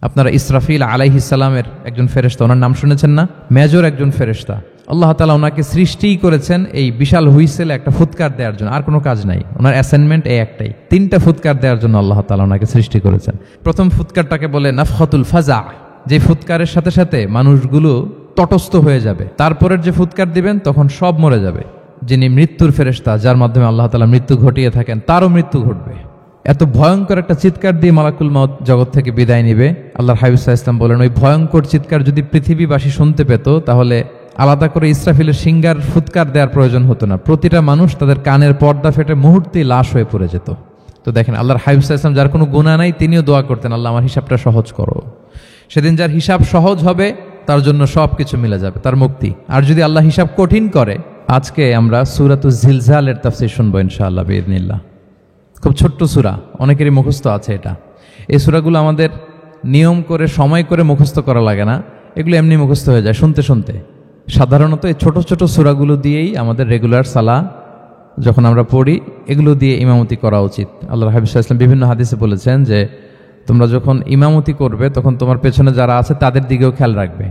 আপনারা ইসরাফিল আলাইহিস সালামের একজন ফেরেশতা, ওনার নাম শুনেছেন না? মেজর একজন ফেরেশতা। আল্লাহ তাআলা ওনাকে সৃষ্টিই করেছেন এই বিশাল হুইসেলে একটা ফুৎকার দেওয়ার জন্য, আর কোনো কাজ নাই। ওনার অ্যাসাইনমেন্ট এই একটাই, 3টা ফুৎকার দেওয়ার জন্য আল্লাহ তাআলা ওনাকে সৃষ্টি করেছেন। প্রথম ফুৎকারটাকে বলে নাফখাতুল ফাজা, যে ফুৎকারের সাথে সাথে মানুষগুলো তটস্থ হয়ে যাবে। তারপরের যে ফুৎকার দিবেন তখন সব মরে যাবে। যিনি মৃত্যুর ফেরেশতা, যার মাধ্যমে আল্লাহ তাআলা মৃত্যু ঘটিয়ে থাকেন, তারও মৃত্যু ঘটবে। এত ভয়ঙ্কর একটা চিৎকার দিয়ে মালাকুল মাউত জগৎ থেকে বিদায় নিবে। আল্লাহর হাবিব সাল্লাল্লাহু আলাইহি ওয়াসাল্লাম বলেন, ওই ভয়ঙ্কর চিৎকার যদি পৃথিবীবাসী শুনতে পেত তাহলে আলাদা করে ইসরাফিলের সিঙ্গার ফুৎকার দেওয়ার প্রয়োজন হতো না। প্রতিটা মানুষ তাদের কানের পর্দা ফেটে মুহূর্তেই লাশ হয়ে পড়ে যেত। তো দেখেন, আল্লাহর হাবিব সাল্লাল্লাহু আলাইহি ওয়াসাল্লাম, যার কোনো গুনাহ নাই, তিনিও দোয়া করতেন, আল্লাহ আমার হিসাবটা সহজ করো। সেদিন যার হিসাব সহজ হবে তার জন্য সব কিছু মিলে যাবে, তার মুক্তি। আর যদি আল্লাহ হিসাব কঠিন করে, আজকে আমরা সূরাতুজ জিলজালের তাফসীর শুনবো ইনশাআল্লাহ বিইذنিল্লাহ। খুব ছোট্ট সূরা, অনেকেরই মুখস্থ আছে এটা। এই সূরাগুলো আমাদের নিয়ম করে সময় করে মুখস্থ করা লাগে না, এগুলো এমনি মুখস্থ হয়ে যায় শুনতে শুনতে। সাধারণত এই ছোট ছোট সূরাগুলো দিয়েই আমাদের রেগুলার সালাহ যখন আমরা পড়ি, এগুলো দিয়ে ইমামতি করা উচিত। আল্লাহর হাবিব সাল্লাল্লাহু আলাইহি ওয়াসাল্লাম বিভিন্ন হাদিসে বলেছেন যে তোমরা যখন ইমামতি করবে তখন তোমার পেছনে যারা আছে তাদের দিকেও খেয়াল রাখবে।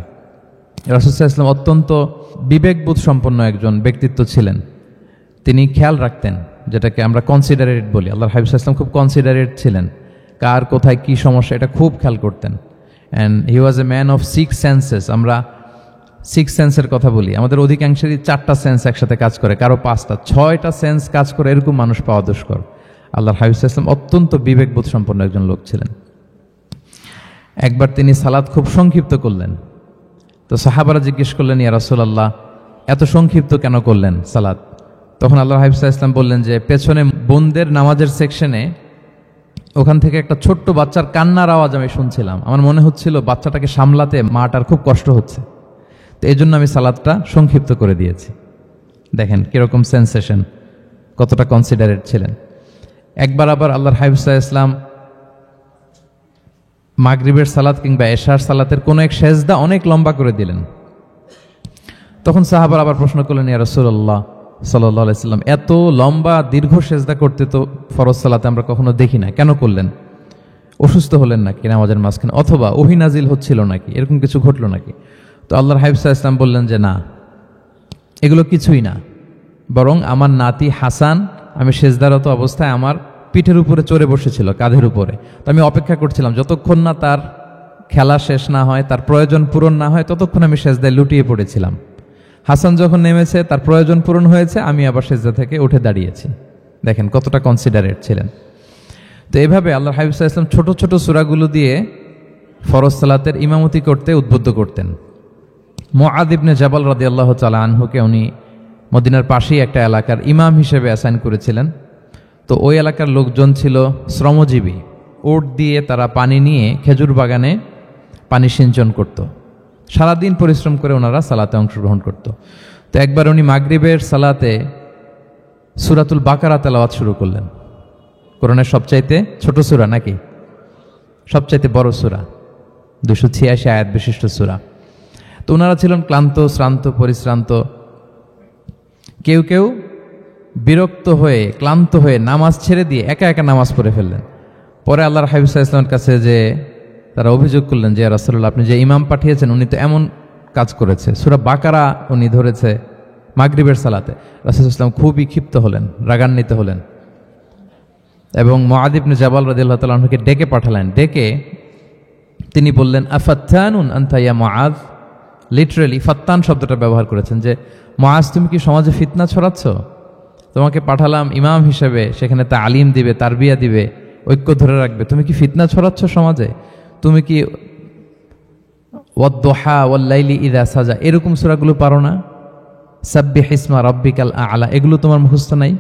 রাসূল সাল্লাল্লাহু আলাইহি ওয়াসাল্লাম অত্যন্ত বিবেকবোধ সম্পন্ন একজন ব্যক্তিত্ব ছিলেন। তিনি খেয়াল রাখতেন, যেটাকে আমরা কনসিডারেট বলি। আল্লাহর হাবিব সাল্লাল্লাহু আলাইহি ওয়াসাল্লাম খুব কনসিডারেট ছিলেন, কার কোথায় কি সমস্যা এটা খুব খেয়াল করতেন। And he was a man of 6 senses. আমরা 6 সেন্সের কথা বলি, আমাদের অধিকাংশেরই 4টা সেন্স একসাথে কাজ করে, কারো 5টা, 6টা সেন্স কাজ করে, এরকম মানুষ পাওয়া দুষ্কর। আল্লাহর হাবিব সাল্লাল্লাহু আলাইহি ওয়াসাল্লাম অত্যন্ত বিবেকবোধ সম্পন্ন একজন লোক ছিলেন। একবার তিনি সালাত খুব সংক্ষিপ্ত করলেন। তো সাহাবারা জিজ্ঞেস করলেন, ইয়া রাসূলুল্লাহ, এত সংক্ষিপ্ত কেন করলেন সালাত? তখন আল্লাহর হাবিব সাল্লাল্লাহু আলাইহি ওয়াসাল্লাম বললেন যে পেছনে বোনদের নামাজের সেকশনে ওখান থেকে একটা ছোট্ট বাচ্চার কান্নার আওয়াজ আমি শুনছিলাম। আমার মনে হচ্ছিল বাচ্চাটাকে সামলাতে মাটার খুব কষ্ট হচ্ছে, তো এই জন্য আমি সালাতটা সংক্ষিপ্ত করে দিয়েছি। দেখেন কিরকম সেন্সেশন, কতটা কনসিডারেট ছিলেন। একবার আবার আল্লাহর হাবিব সাল্লাল্লাহু আলাইহি ওয়াসাল্লাম মাগরিবের সালাত কিংবা এশার সালাতের কোনো এক সেজদা অনেক লম্বা করে দিলেন। তখন সাহাবারা আবার প্রশ্ন করলেন, ইয়া রাসূলুল্লাহ সাল্লাল্লাহু আলাইহি ওয়াসাল্লাম, এত লম্বা দীর্ঘ সেজদা করতে তো ফরজ সালাতে আমরা কখনো দেখি না, কেন করলেন? অসুস্থ হলেন নাকি নামাজের মাঝখানে, অথবা ওহী নাজিল হচ্ছিল নাকি, এরকম কিছু ঘটলো নাকি? তো আল্লাহর হাবিব সাল্লাল্লাহু আলাইহি ওয়াসাল্লাম বললেন যে না, এগুলো কিছুই না, বরং আমার নাতি হাসান আমি সেজদারত অবস্থায় আমার পিঠের উপরে চড়ে বসেছিল, কাঁধের উপরে। তো আমি অপেক্ষা করছিলাম যতক্ষণ না তার খেলা শেষ না হয়, তার প্রয়োজন পূরণ না হয়, ততক্ষণ আমি সেজদায় লুটিয়ে পড়েছিলাম। হাসান যখন নেমেছে, তার প্রয়োজন পূরণ হয়েছে, আমি আবার সেজদা থেকে উঠে দাঁড়িয়েছি। দেখেন কতটা কনসিডারেট ছিলেন। তো এইভাবে আল্লাহর হাবিব সাল্লাল্লাহু আলাইহি ওয়াসাল্লাম ছোট ছোট সূরাগুলো দিয়ে ফরজ সালাতের ইমামতি করতে উদ্বুদ্ধ করতেন। মুআয ইবনে জাবাল রাদিয়াল্লাহু তাআলা আনহুকে উনি মদিনার পাশেই একটা এলাকার ইমাম হিসেবে অ্যাসাইন করেছিলেন। তো ওই এলাকার লোকজন ছিল শ্রমজীবী, ওট দিয়ে তারা পানি নিয়ে খেজুর বাগানে পানি সিঞ্চন করত। সারাদিন পরিশ্রম করে ওনারা সালাতে অংশগ্রহণ করত। তো একবার উনি মাগরিবের সালাতে সূরাতুল বাকারা তেলাওয়াত শুরু করলেন। কোরআনের সবচাইতে ছোট সূরা নাকি সবচাইতে বড় সূরা, 286 আয়াত বিশিষ্ট সূরা। তো ওনারা ছিলেন ক্লান্ত, শ্রান্ত, পরিশ্রান্ত। কেউ কেউ বিরক্ত হয়ে, ক্লান্ত হয়ে নামাজ ছেড়ে দিয়ে একা একা নামাজ পড়ে ফেললেন। পরে আল্লাহর হাবিব সাল্লাল্লাহু আলাইহি ওয়াসাল্লামের কাছে যে তারা অভিযোগ করলেন যে, ইয়া রাসূলুল্লাহ, আপনি যে ইমাম পাঠিয়েছেন উনি তো এমন কাজ করেছে, সূরা বাকারা উনি ধরেছে মাগরিবের সালাতে। রাসূল সাল্লাল্লাহু আলাইহি ওয়াসাল্লাম খুবই ক্ষিপ্ত হলেন, রাগান্বিত হলেন এবং মুআয ইবনে জাবাল রাদিয়াল্লাহু তাআলা আনহুকে ডেকে পাঠালেন। ডেকে তিনি বললেন, আফাত্তানুন আনতা ইয়া মুআয। লিটারালি ফাত্তান শব্দটা ব্যবহার করেছেন যে, মুআয তুমি কি সমাজে ফিতনা ছড়াচ্ছ? তোমাকে পাঠালাম ইমাম হিসেবে, সেখানে তালিম দিবে, তারবিয়া দিবে, ঐক্য ধরে রাখবে, তুমি কি ফিতনা ছড়াচ্ছ সমাজে? তুমি কি ওয়াদ-দুহা ওয়াল-লাইলি ইযা সাজা এরকম সূরাগুলো পারো না? সাব্বিহ ইসমা রাব্বিকাল আ'লা এগুলো তোমার মুখস্থ নাই?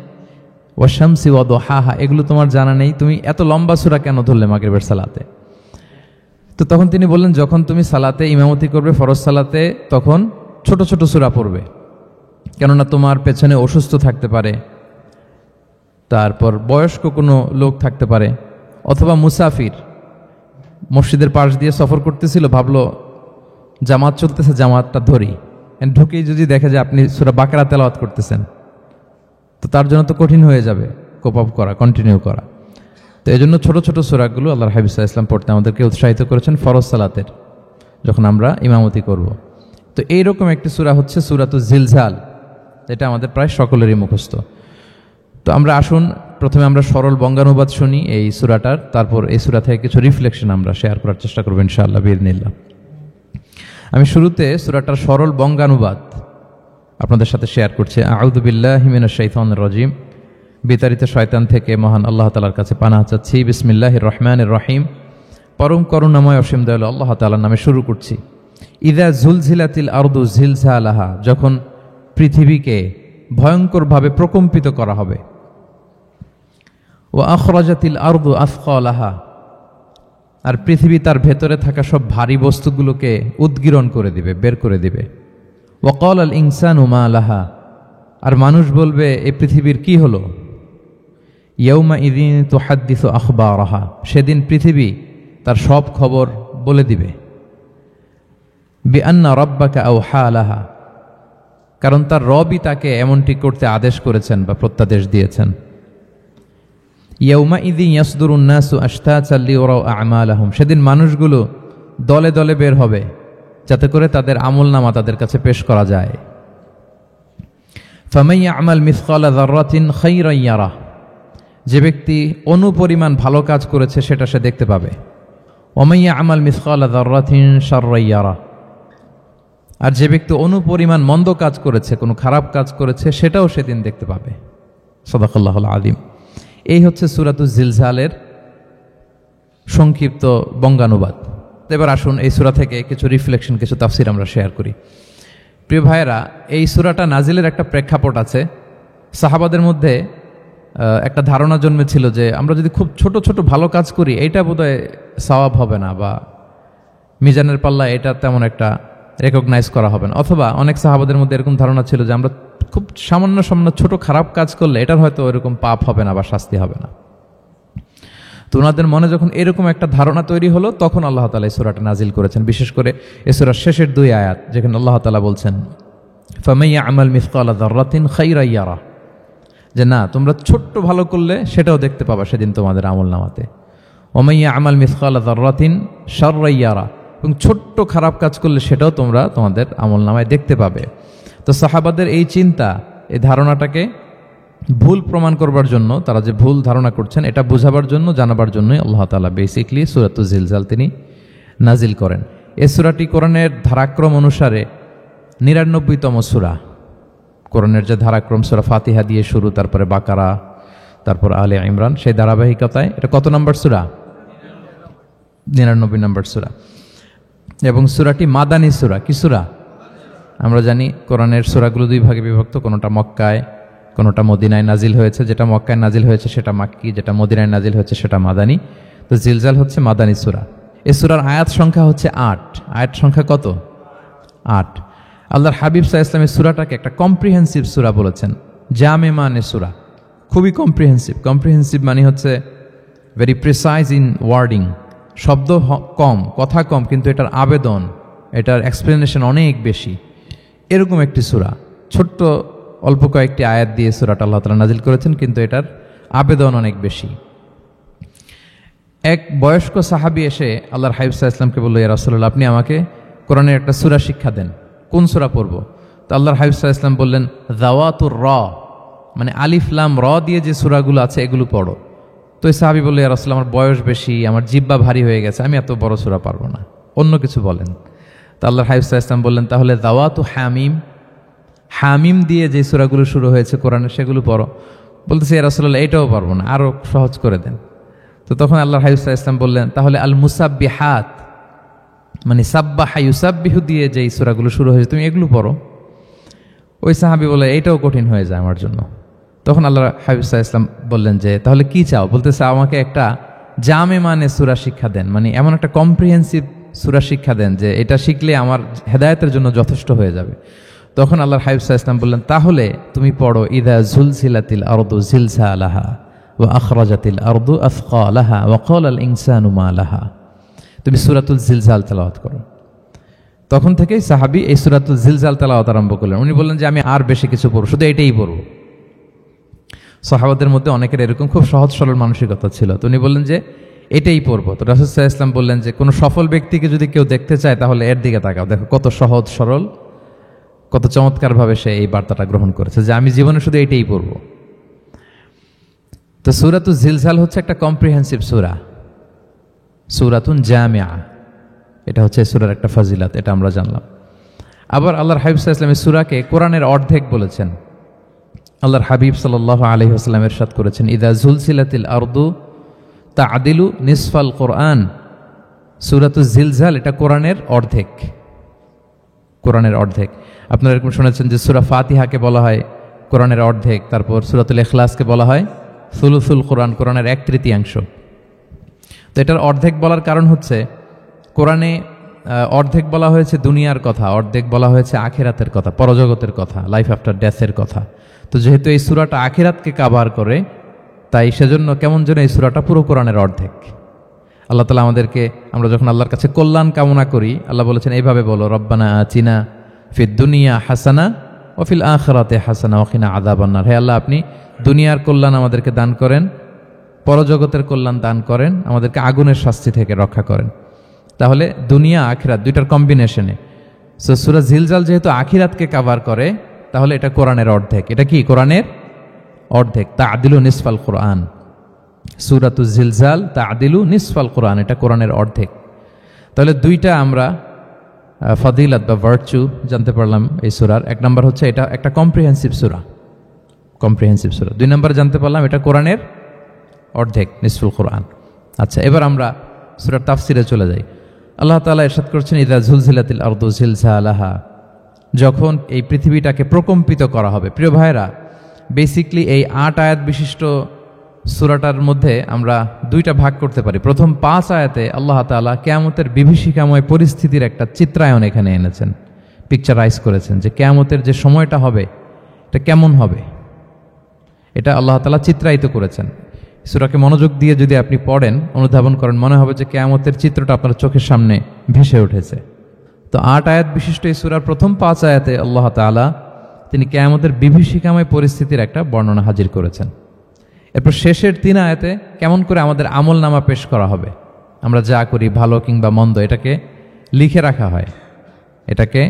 ওয়াশ-শামসি ওয়া-দুহাহা এগুলো তোমার জানা নেই? তুমি এত লম্বা সূরা কেন ধরলে মাগরিবের সালাতে? তো তখন তিনি বললেন, যখন তুমি সালাতে ইমামতি করবে ফরজ সালাতে, তখন ছোট ছোট সূরা পড়বে, কেননা তোমার পেছনে অসুস্থ থাকতে পারে, তারপর বয়স্ক কোনো লোক থাকতে পারে, অথবা মুসাফির মসজিদের পাশ দিয়ে সফর করতেছিল, ভাবলো জামাত চলতেছে, জামাতটা ধরি, ঢুকেই যদি দেখে যে আপনি সূরা বাকারা তেলাওয়াত করতেছেন, তো তার জন্য তো কঠিন হয়ে যাবে কোপ আপ করা, কন্টিনিউ করা। তো এই জন্য ছোট ছোট সূরাগুলো আল্লাহর হাবিব সাল্লাল্লাহু আলাইহি ওয়াসাল্লাম পড়তে আমাদেরকে উৎসাহিত করেছেন ফরজ সালাতের, যখন আমরা ইমামতি করব। তো এইরকম একটি সূরা হচ্ছে সূরাতুজ জিলজাল, যেটা আমাদের প্রায় সকলেরই মুখস্থ। তো আমরা আসুন প্রথমে আমরা সরল বঙ্গানুবাদ শুনি এই সূরাটার, তারপর এই সূরা থেকে কিছু রিফ্লেকশন আমরা শেয়ার করার চেষ্টা করব ইনশাআল্লাহ বিইذنিল্লাহ। আমি শুরুতে সূরাটার সরল বঙ্গানুবাদ আপনাদের সাথে শেয়ার করছি। আউযু বিল্লাহি মিনাশ শাইতানির রাজিম, বিতাড়িত শয়তান থেকে মহান আল্লাহ তাআলার কাছে পানাহ চাচ্ছি। বিসমিল্লাহির রহমানির রহিম, পরম করুণাময় অসীম দয়ালু আল্লাহ তাআলার নামে শুরু করছি। ইযা জুলজিলাতিল আরদু জিলজালাহা, যখন পৃথিবীকে ভয়ঙ্করভাবে প্রকম্পিত করা হবে। ওয়া আখরাজাতিল আরদু আথকালাহা, আর পৃথিবী তার ভেতরে থাকা সব ভারী বস্তুগুলোকে উদ্গীরণ করে দিবে, বের করে দিবে। ওয়া ক্বালাল ইনসানু মা লাহা, আর মানুষ বলবে এই পৃথিবীর কি হলো। ইয়াউমা ইযিন তুহাদ্দিসু আখবারাহা, সেদিন পৃথিবী তার সব খবর বলে দিবে। বিআন্না রাব্বাকা আওহা লাহা, কারণ তার রবই তাকে এমনটি করতে আদেশ করেছেন বা প্রত্যাদেশ দিয়েছেন। ইয়াউমা ইযিন ইয়াসদুরুন নাসু আশতাতান লিয়ারাউ আ'মালাহুম, সেদিন মানুষগুলো দলে দলে বের হবে যাতে করে তাদের আমলনামা তাদের কাছে পেশ করা যায়। ফামান ইয়া'মাল মিসকালা যাররাতিন খায়রান ইয়ারাহ, যে ব্যক্তি অনুপরিমাণ ভালো কাজ করেছে সেটা সে দেখতে পাবে। ওয়া মান ইয়া'মাল মিসকালা যাররাতিন শাররান ইয়ারাহ, আর যে ব্যক্তি অনুপরিমাণ মন্দ কাজ করেছে, কোনো খারাপ কাজ করেছে, সেটাও সেদিন দেখতে পাবে। সাদাকাল্লাহুল আযীম। এই হচ্ছে সূরাতুজ জিলজালের সংক্ষিপ্ত বঙ্গানুবাদ। এবার আসুন এই সূরা থেকে কিছু রিফ্লেকশন, কিছু তাফসীর আমরা শেয়ার করি। প্রিয় ভাইয়েরা, এই সূরাটা নাজিলের একটা প্রেক্ষাপট আছে। সাহাবাদের মধ্যে একটা ধারণা জন্মেছিল যে আমরা যদি খুব ছোট ছোট ভালো কাজ করি এইটা বোধহয় সওয়াব হবে না, বা মিজানের পাল্লা এটা তেমন একটা রেকগনাইজ করা হবে না। অথবা অনেক সাহাবাদের মধ্যে এরকম ধারণা ছিল যে আমরা খুব সামান্য সামান্য ছোট খারাপ কাজ করলে এটার হয়তো এরকম পাপ হবে না বা শাস্তি হবে না। তো ওনাদের মনে যখন এরকম একটা ধারণা তৈরি হলো, তখন আল্লাহ তাআলা এই সূরাটা নাজিল করেছেন। বিশেষ করে এই সূরার শেষের 2 আয়াত, যেখানে আল্লাহ তাআলা বলছেন ফামান ইয়া'মাল মিসকালা যাররাতিন খায়রান ইয়ারা, যে না, তোমরা ছোট্ট ভালো করলে সেটাও দেখতে পাবা সেদিন তোমাদের আমলনামাতে। ওয়া মান ইয়া'মাল মিসকালা যাররাতিন শাররান ইয়ারা, এবং ছোট্ট খারাপ কাজ করলে সেটাও তোমরা তোমাদের আমলনামায় দেখতে পাবে। তো সাহাবাদের এই চিন্তা, এই ধারণাটাকে ভুল প্রমাণ করবার জন্য, তারা যে ভুল ধারণা করছেন এটা বোঝাবার জন্য, জানাবার জন্যই আল্লাহ তাআলা বেসিকলি সূরাতুজ জিলজাল তিনি নাজিল করেন। এই সূরাটি কোরআনের ধারাক্রম অনুসারে 99তম সূরা। কোরআনের যে ধারাক্রম, সূরা ফাতিহা দিয়ে শুরু, তারপরে বাকারা, তারপর আলে ইমরান, সেই ধারাবাহিকতায় এটা কত নম্বর সূরা? 99 নম্বর সূরা। এবং সূরাটি মাদানী সূরা। কি সূরা? আমরা জানি কোরআনের সূরাগুলো 2 ভাগে বিভক্ত, কোনোটা মক্কায়, কোনোটা মদিনায় নাজিল হয়েছে। যেটা মক্কায় নাজিল হয়েছে সেটা মাক্কি, যেটা মদিনায় নাজিল হয়েছে সেটা মাদানী। তো জিলজাল হচ্ছে মাদানী সূরা। এই সূরার আয়াত সংখ্যা হচ্ছে 8। আয়াত সংখ্যা কত? 8। আল্লাহর হাবিব সাল্লাল্লাহু আলাইহি ওয়াসাল্লাম এই সূরাটাকে একটা কম্প্রিহেন্সিভ সূরা বলেছেন। জামে মানে সূরা, খুবই কম্প্রিহেন্সিভ। কম্প্রিহেন্সিভ মানে হচ্ছে ভেরি প্রিসাইজ ইন ওয়ার্ডিং, শব্দ কম, কথা কম, কিন্তু এটার আবেদন, এটার এক্সপ্লেনেশন অনেক বেশি, এরকম একটি সূরা। ছোট্ট অল্প কয়েকটি আয়াত দিয়ে সূরাটা আল্লাহ তাআলা নাজিল করেছেন, কিন্তু এটার আবেদন অনেক বেশি। এক বয়স্ক সাহাবী এসে আল্লাহর হাবিব সাল্লাল্লাহু আলাইহি ওয়াসাল্লামকে বলল, ইয়া রাসূলুল্লাহ, আপনি আমাকে কোরআনের একটা সূরা শিক্ষা দেন, কোন সূরা পড়ব? তো আল্লাহর হাবিব সাল্লাল্লাহু আলাইহি ওয়াসাল্লাম বললেন, যাওয়াতুর র, মানে আলিফ লাম র দিয়ে যে সূরাগুলো আছে এগুলো পড়ো। তো এই সাহাবী বলল, ইয়া রাসূলুল্লাহ, আমার বয়স বেশি, আমার জিহ্বা ভারী হয়ে গেছে, আমি এত বড় সূরা পারবো না, অন্য কিছু বলেন। তো আল্লাহর হাবিব সাল্লাল্লাহু আলাইহি ওয়াসাল্লাম বললেন, তাহলে যাওয়াতু হামিম, হামিম দিয়ে যে সূরাগুলো শুরু হয়েছে কোরআনে সেগুলো পড়ো। বলতেছে, ইয়া রাসূলুল্লাহ, এটাও পারবো না, আরো সহজ করে দেন। তো তখন আল্লাহর হাবিব সাল্লাল্লাহু আলাইহি ওয়াসাল্লাম বললেন, তাহলে আল মুসাব্বিহাত, মানে সাব্বাহা ইউসাব্বিহু দিয়ে যে সূরাগুলো শুরু হয়েছে তুমি এগুলো পড়ো। ওই সাহাবী বলে, এটাও কঠিন হয়ে যায় আমার জন্য। তখন আল্লাহর হাবিব সাল্লাল্লাহু আলাইহি ওয়াসাল্লাম বললেন যে, তাহলে কি চাও? বলতেছে, আমাকে একটা জামে মানে সূরা শিক্ষা দেন, মানে এমন একটা কম্প্রিহেন্সিভ সূরা শিক্ষা দেন যে এটা শিখলে আমার হেদায়েতের জন্য যথেষ্ট হয়ে যাবে। তখন আল্লাহর হাবিব সাল্লাল্লাহু আলাইহি ওয়াসাল্লাম বললেন, তাহলে তুমি পড়ো ইযা জুলজিলাতিল আরদু জিলজালাহা ওয়া আখরাজাতিল আরদু আথকালাহা ওয়া ক্বালাল ইনসানু মা লাহা। তুমি সূরাতুল জিলজাল তেলাওয়াত করো। তখন থেকেই সাহাবী এই সূরাতুল জিলজাল তেলাওয়াত আরম্ভ করলেন। উনি বললেন যে আমি আর বেশি কিছু পড়ব, শুধু এটাই পড়ব। সাহাবাদের মধ্যে অনেকের এরকম খুব সহজ সরল মানসিকতা ছিল। তো উনি বললেন যে এটাই পড়বো। তো রাসূল সাল্লাল্লাহু আলাইহি ওয়াসাল্লাম বললেন যে কোনো সফল ব্যক্তিকে যদি কেউ দেখতে চায় তাহলে এর দিকে তাকাও, দেখো কত সহজ সরল, কত চমৎকারভাবে সে এই বার্তাটা গ্রহণ করেছে যে আমি জীবনে শুধু এটাই পড়বো। তো সূরাতুল জিলজাল হচ্ছে একটা কম্প্রিহেন্সিভ সূরা, সূরাতুন জামিআ, এটা হচ্ছে সূরার একটা ফজিলত, এটা আমরা জানলাম। আবার আল্লাহর হাবিব সাল্লাল্লাহু আলাইহি ওয়াসাল্লাম এই সূরাকে কোরআনের অর্ধেক বলেছেন। আল্লাহর হাবিব সাল্লাল্লাহু আলাইহি ওয়াসাল্লাম ইরশাদ করেছেন, ইযা জুলসিলাতিল আরদু তা'দিলু নিসফাল কোরআন। সূরাতুল জিলজাল এটা কোরআনের অর্ধেক, কোরআনের অর্ধেক। আপনারা এরকম শুনেছেন যে সূরা ফাতিহাকে বলা হয় কোরআনের অর্ধেক, তারপর সূরাতুল ইখলাসকে বলা হয় সুলুসুল কোরআন, কোরআনের 1/3। তো এটার অর্ধেক বলার কারণ হচ্ছে কোরআনে অর্ধেক বলা হয়েছে দুনিয়ার কথা, অর্ধেক বলা হয়েছে আখিরাতের কথা, পরজগতের কথা, লাইফ আফটার ডেথের কথা। তো যেহেতু এই সূরাটা আখিরাতকে কাভার করে, তাই সেজন্য কেমন যেন এই সূরাটা পুরো কোরআনের অর্ধেক। আল্লাহ তাআলা আমাদেরকে, আমরা যখন আল্লাহর কাছে কল্যাণ কামনা করি, আল্লাহ বলেছেন এইভাবে বলো, রব্বানা আতিনা ফিদ দুনিয়া হাসানা ওয়া ফিল আখিরাতি হাসানা ওয়া কিনা আযাবান্নার। হে আল্লাহ, আপনি দুনিয়ার কল্যাণ আমাদেরকে দান করেন, পরজগতের কল্যাণ দান করেন, আমাদেরকে আগুনের শাস্তি থেকে রক্ষা করেন। তাহলে দুনিয়া আখিরাত দুইটার কম্বিনেশনে। সো সূরা জিলজাল যেহেতু আখিরাতকে কাভার করে, তাহলে এটা কোরআনের অর্ধেক। এটা কি কোরআনের অর্ধেক? তা'দিলু নিসফাল কোরআন। সূরাতুল জিলজাল তা'দিলু নিসফাল কোরআন, এটা কোরআনের অর্ধেক। তাহলে দুইটা আমরা ফজিলত বা ভার্চু জানতে পারলাম এই সূরার। এক নম্বর হচ্ছে এটা একটা কম্প্রিহেন্সিভ সূরা, কম্প্রিহেন্সিভ সূরা। দুই নম্বর জানতে পারলাম এটা কোরআনের অর্ধেক, নিসফুল কোরআন। আচ্ছা, এবার আমরা সূরার তাফসিরে চলে যাই। আল্লাহ তাআলা ইরশাদ করছেন, ইযা জুলজিলাতিল আরদু জিলজালাহা, যখন এই পৃথিবীটাকে প্রকম্পিত করা হবে। প্রিয় ভাইরা, বেসিকলি এই 8 আয়াত বিশিষ্ট সূরাটার মধ্যে আমরা দুইটা ভাগ করতে পারি। প্রথম 5 আয়াতে আল্লাহ তাআলা কিয়ামতের বিভীষিকাময় পরিস্থিতির একটা চিত্রায়ন এখানে এনেছেন, পিকচারাইজ করেছেন যে কিয়ামতের যে সময়টা হবে এটা কেমন হবে, এটা আল্লাহ তাআলা চিত্রায়িত করেছেন। সূরাকে মনোযোগ দিয়ে যদি আপনি পড়েন, অনুধাবন করেন, মনে হবে যে কিয়ামতের চিত্রটা আপনার চোখের সামনে ভেসে উঠেছে। তো 8 আয়াত বিশিষ্ট এই সূরার প্রথম 5 আয়াতে আল্লাহ তাআলা তিনি কিয়ামতের বিভীষিকাময় পরিস্থিতির একটা বর্ণনা হাজির করেছেন। এরপর শেষের 3 আয়াতে কেমন করে আমাদের আমল নামা পেশ করা হবে, আমরা যা করি ভালো কিংবা মন্দ, এটাকে লিখে রাখা হয়, এটাকে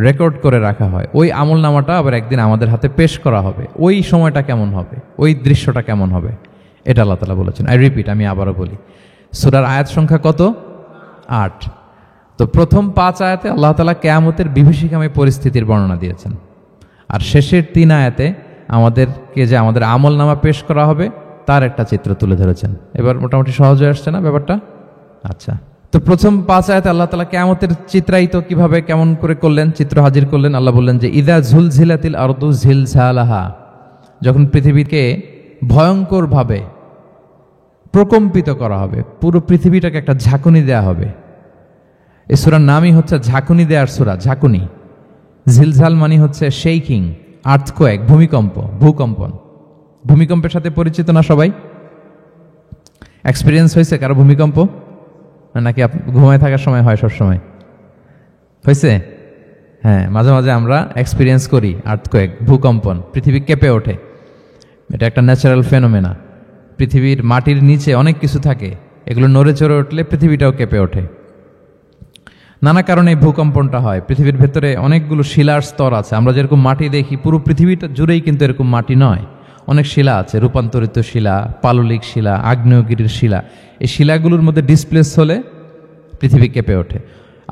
রেকর্ড করে রাখা হয়। ওই আমল নামাটা আবার একদিন আমাদের হাতে পেশ করা হবে। ওই সময়টা কেমন হবে, ওই দৃশ্যটা কেমন হবে, এটা আল্লাহ তাআলা বলেছেন। আই রিপিট, আমি আবারও বলি, সূরার আয়াত সংখ্যা কত? 8। তো প্রথম 5 আয়াতে আল্লাহ তাআলা কিয়ামতের বিভীষিকাময় পরিস্থিতির বর্ণনা দিয়েছেন, আর শেষের 3 আয়াতে আমাদেরকে যে আমাদের আমল নামা পেশ করা হবে তার একটা চিত্র তুলে ধরেছেন। এবার মোটামুটি সহজ হয়ে আসছে না ব্যাপারটা? আচ্ছা, তো প্রথম 5 আয়াতে আল্লাহ তাআলা কিয়ামতের চিত্রায়িত কিভাবে কেমন করে করলেন, চিত্র হাজির করলেন। আল্লাহ বললেন যে ইযা জুলজিলাতিল আরদু জিলজালাহা, যখন পৃথিবীকে ভয়ঙ্করভাবে প্রকম্পিত করা হবে, পুরো পৃথিবীটাকে একটা ঝাঁকুনি দেয়া হবে। এই সূরার নামই হচ্ছে ঝাঁকুনি দেওয়ার সূরা, ঝাঁকুনি। জিলজাল মানে হচ্ছে শেকিং, আর্থকোয়েক, ভূমিকম্প, ভূকম্পন। ভূমিকম্পের সাথে পরিচিত না সবাই? এক্সপিরিয়েন্স হয়েছে কারো ভূমিকম্প? নাকি ঘুমায় থাকার সময় হয়? সব সময় হয়েছে? হ্যাঁ, মাঝে মাঝে আমরা এক্সপিরিয়েন্স করি আর্থকোয়েক, ভূকম্পন, পৃথিবী কেঁপে ওঠে। এটা একটা ন্যাচারাল ফেনোমেনা। পৃথিবীর মাটির নিচে অনেক কিছু থাকে, এগুলো নড়ে চড়ে উঠলে পৃথিবীটাও কেঁপে ওঠে। নানা কারণে ভূকম্পনটা হয়। পৃথিবীর ভেতরে অনেকগুলো শিলার স্তর আছে। আমরা যেরকম মাটি দেখি, পুরো পৃথিবীটা জুড়েই কিন্তু এরকম মাটি নয়, অনেক শিলা আছে, রূপান্তরিত শিলা, পাললিক শিলা, আগ্নেয়গিরির শিলা। এই শিলাগুলোর মধ্যে ডিসপ্লেস হলে পৃথিবী কেঁপে ওঠে।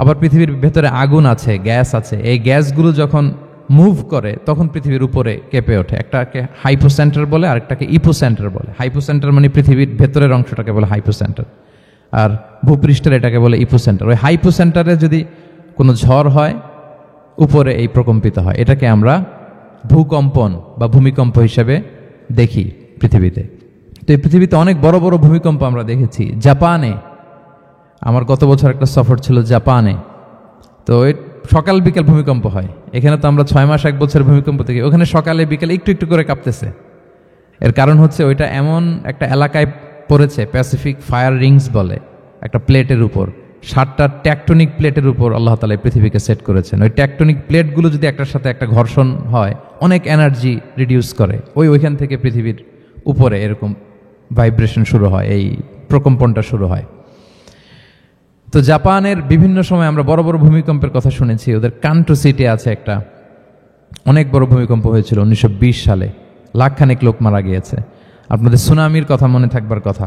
আবার পৃথিবীর ভেতরে আগুন আছে, গ্যাস আছে, এই গ্যাসগুলো যখন মুভ করে তখন পৃথিবীর উপরে কেঁপে ওঠে। একটাকে হাইপোসেন্টার বলে, আরেকটাকে ইপোসেন্টার বলে। হাইপোসেন্টার মানে পৃথিবীর ভেতরের অংশটাকে বলে হাইপোসেন্টার, আর ভূপৃষ্ঠের এটাকে বলে ইপোসেন্টার। ওই হাইপোসেন্টারে যদি কোনো ঝড় হয়, উপরে এই প্রকম্পিত হয়। এটাকে আমরা ভূকম্পন বা ভূমিকম্প হিসেবে দেখি পৃথিবীতে। তো এই পৃথিবীতে অনেক বড় বড় ভূমিকম্প আমরা দেখেছি। জাপানে, আমার গত বছর একটা সফর ছিল জাপানে, তো সকাল বিকেল ভূমিকম্প হয়। এখানে তো আমরা 6 মাস 1 বছর ভূমিকম্প দেখি, ওখানে সকালে বিকেলে একটু একটু করে কাঁপতেছে। এর কারণ হচ্ছে ওইটা এমন একটা এলাকায় পড়েছে, প্যাসিফিক ফায়ার রিংস বলে, একটা প্লেটের উপর, 7টা ট্যাকটনিক প্লেটের উপর আল্লাহ তাআলা পৃথিবীকে সেট করেছেন। ওই ট্যাকটনিক প্লেটগুলো যদি একটার সাথে একটা ঘর্ষণ হয়, অনেক এনার্জি রিডিউস করে, ওইখান থেকে পৃথিবীর উপরে এরকম ভাইব্রেশন শুরু হয়, এই প্রকম্পনটা শুরু হয়। তো জাপানের বিভিন্ন সময় আমরা বড় বড় ভূমিকম্পের কথা শুনেছি। ওদের কান্টো সিটি আছে একটা, অনেক বড় ভূমিকম্প হয়েছিল 1920 সালে, লাখখানেক লোক মারা গিয়েছে। আপনাদের সুনামির কথা মনে থাকবার কথা,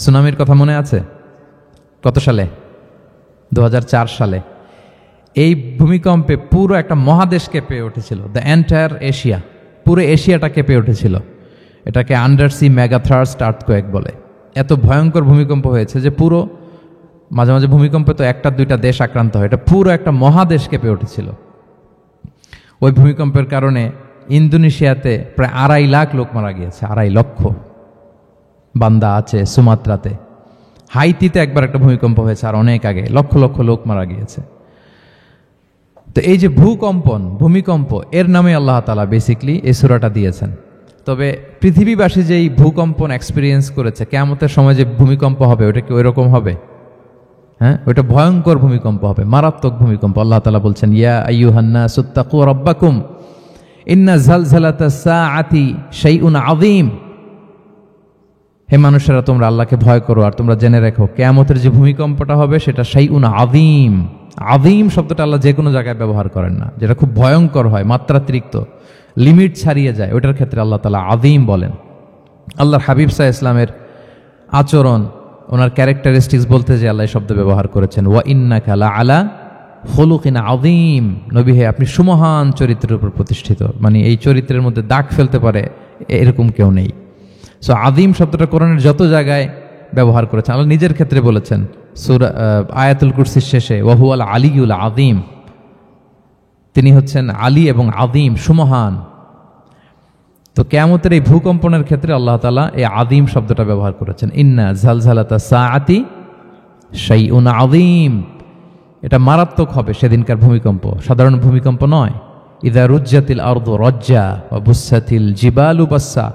সুনামির কথা মনে আছে? কত সালে? 2004 সালে। এই ভূমিকম্পে পুরো একটা মহাদেশ কেঁপে উঠেছিল, দ্য এন্টায়ার এশিয়া, পুরো এশিয়াটা কেঁপে উঠেছিল। এটাকে আন্ডারসি মেগাথার্স্ট আর্থকোয়েক বলে। এত ভয়ঙ্কর ভূমিকম্প হয়েছে যে পুরো, মাঝে মাঝে ভূমিকম্পে তো একটা দুইটা দেশ আক্রান্ত হয়, এটা পুরো একটা মহাদেশ কেঁপে উঠেছিল। ওই ভূমিকম্পের কারণে ইন্দোনেশিয়াতে প্রায় 2.5 লাখ লোক মারা গিয়েছে, 2.5 লক্ষ। বান্দা আছে সুমাত্রাতে। হাইতিতে একবার একটা ভূমিকম্প হয়েছে আর অনেক আগে, লক্ষ লক্ষ লোক মারা গিয়েছে। তো এই যে ভূমিকম্প, এর নামে আল্লাহ তাআলা বেসিকলি এই সূরাটা দিয়েছেন। তবে পৃথিবীবাসী যে এই ভূকম্পন এক্সপিরিয়েন্স করেছে, কিয়ামতের সময় যে ভূমিকম্প হবে ওটা কি ওই রকম হবে? হ্যাঁ, ওইটা ভয়ঙ্কর ভূমিকম্প হবে, মারাত্মক ভূমিকম্প। আল্লাহ তাআলা বলছেন, ইয়া আইয়ুহান নাসু তাকু রাব্বাকুম ইন্না জালজালাতাস সাআতি শাইউন আযীম। হে মানুষেরা, তোমরা আল্লাহকে ভয় করো আর তোমরা জেনে রাখো কিয়ামতের যে ভূমিকম্পটা হবে সেটা শাইউন আযীম। আযীম শব্দটা আল্লাহ যে কোনো জায়গায় ব্যবহার করেন না, যেটা খুব ভয়ঙ্কর হয়, মাত্রাতিরিক্ত, লিমিট ছাড়িয়ে যায়, ওইটার ক্ষেত্রে আল্লাহ তাআলা আযীম বলেন। আল্লাহর হাবিব সাল্লাল্লাহু আলাইহি ওয়াসাল্লামের আচরণ, ওনার ক্যারেক্টারিস্টিক্স বলতে যে আল্লাহ শব্দ ব্যবহার করেছেন, ওয়া ইন্নাকা লাআলা খুলুকিন আযীম। নবী হে, আপনি সুমহান চরিত্রের উপর প্রতিষ্ঠিত, মানে এই চরিত্রের মধ্যে দাগ ফেলতে পারে এরকম কেউ নেই। সো আযীম শব্দটা কোরআনের যত জায়গায় ব্যবহার করেছেন, আল্লাহ নিজের ক্ষেত্রে বলেছেন সূরা আয়াতুল কুরসির শেষে, ওয়া হুয়াল আলিয়ুল আযীম, তিনি হচ্ছেন আলী এবং আযীম, সুমহান। তো কিয়ামতের এই ভূকম্পনের ক্ষেত্রে আল্লাহ তাআলা এই আযীম শব্দটা ব্যবহার করেছেন। ইন্না জালজালাতাস সাআতি শাইউন আযীম, এটা মারাত্মক হবে সেদিনকার ভূমিকম্প, সাধারণ ভূমিকম্প নয়। ইযা রুজ্জাতিল আরদু রাজ্জা ওয়া বুসাতিল জিবালু বাসসা,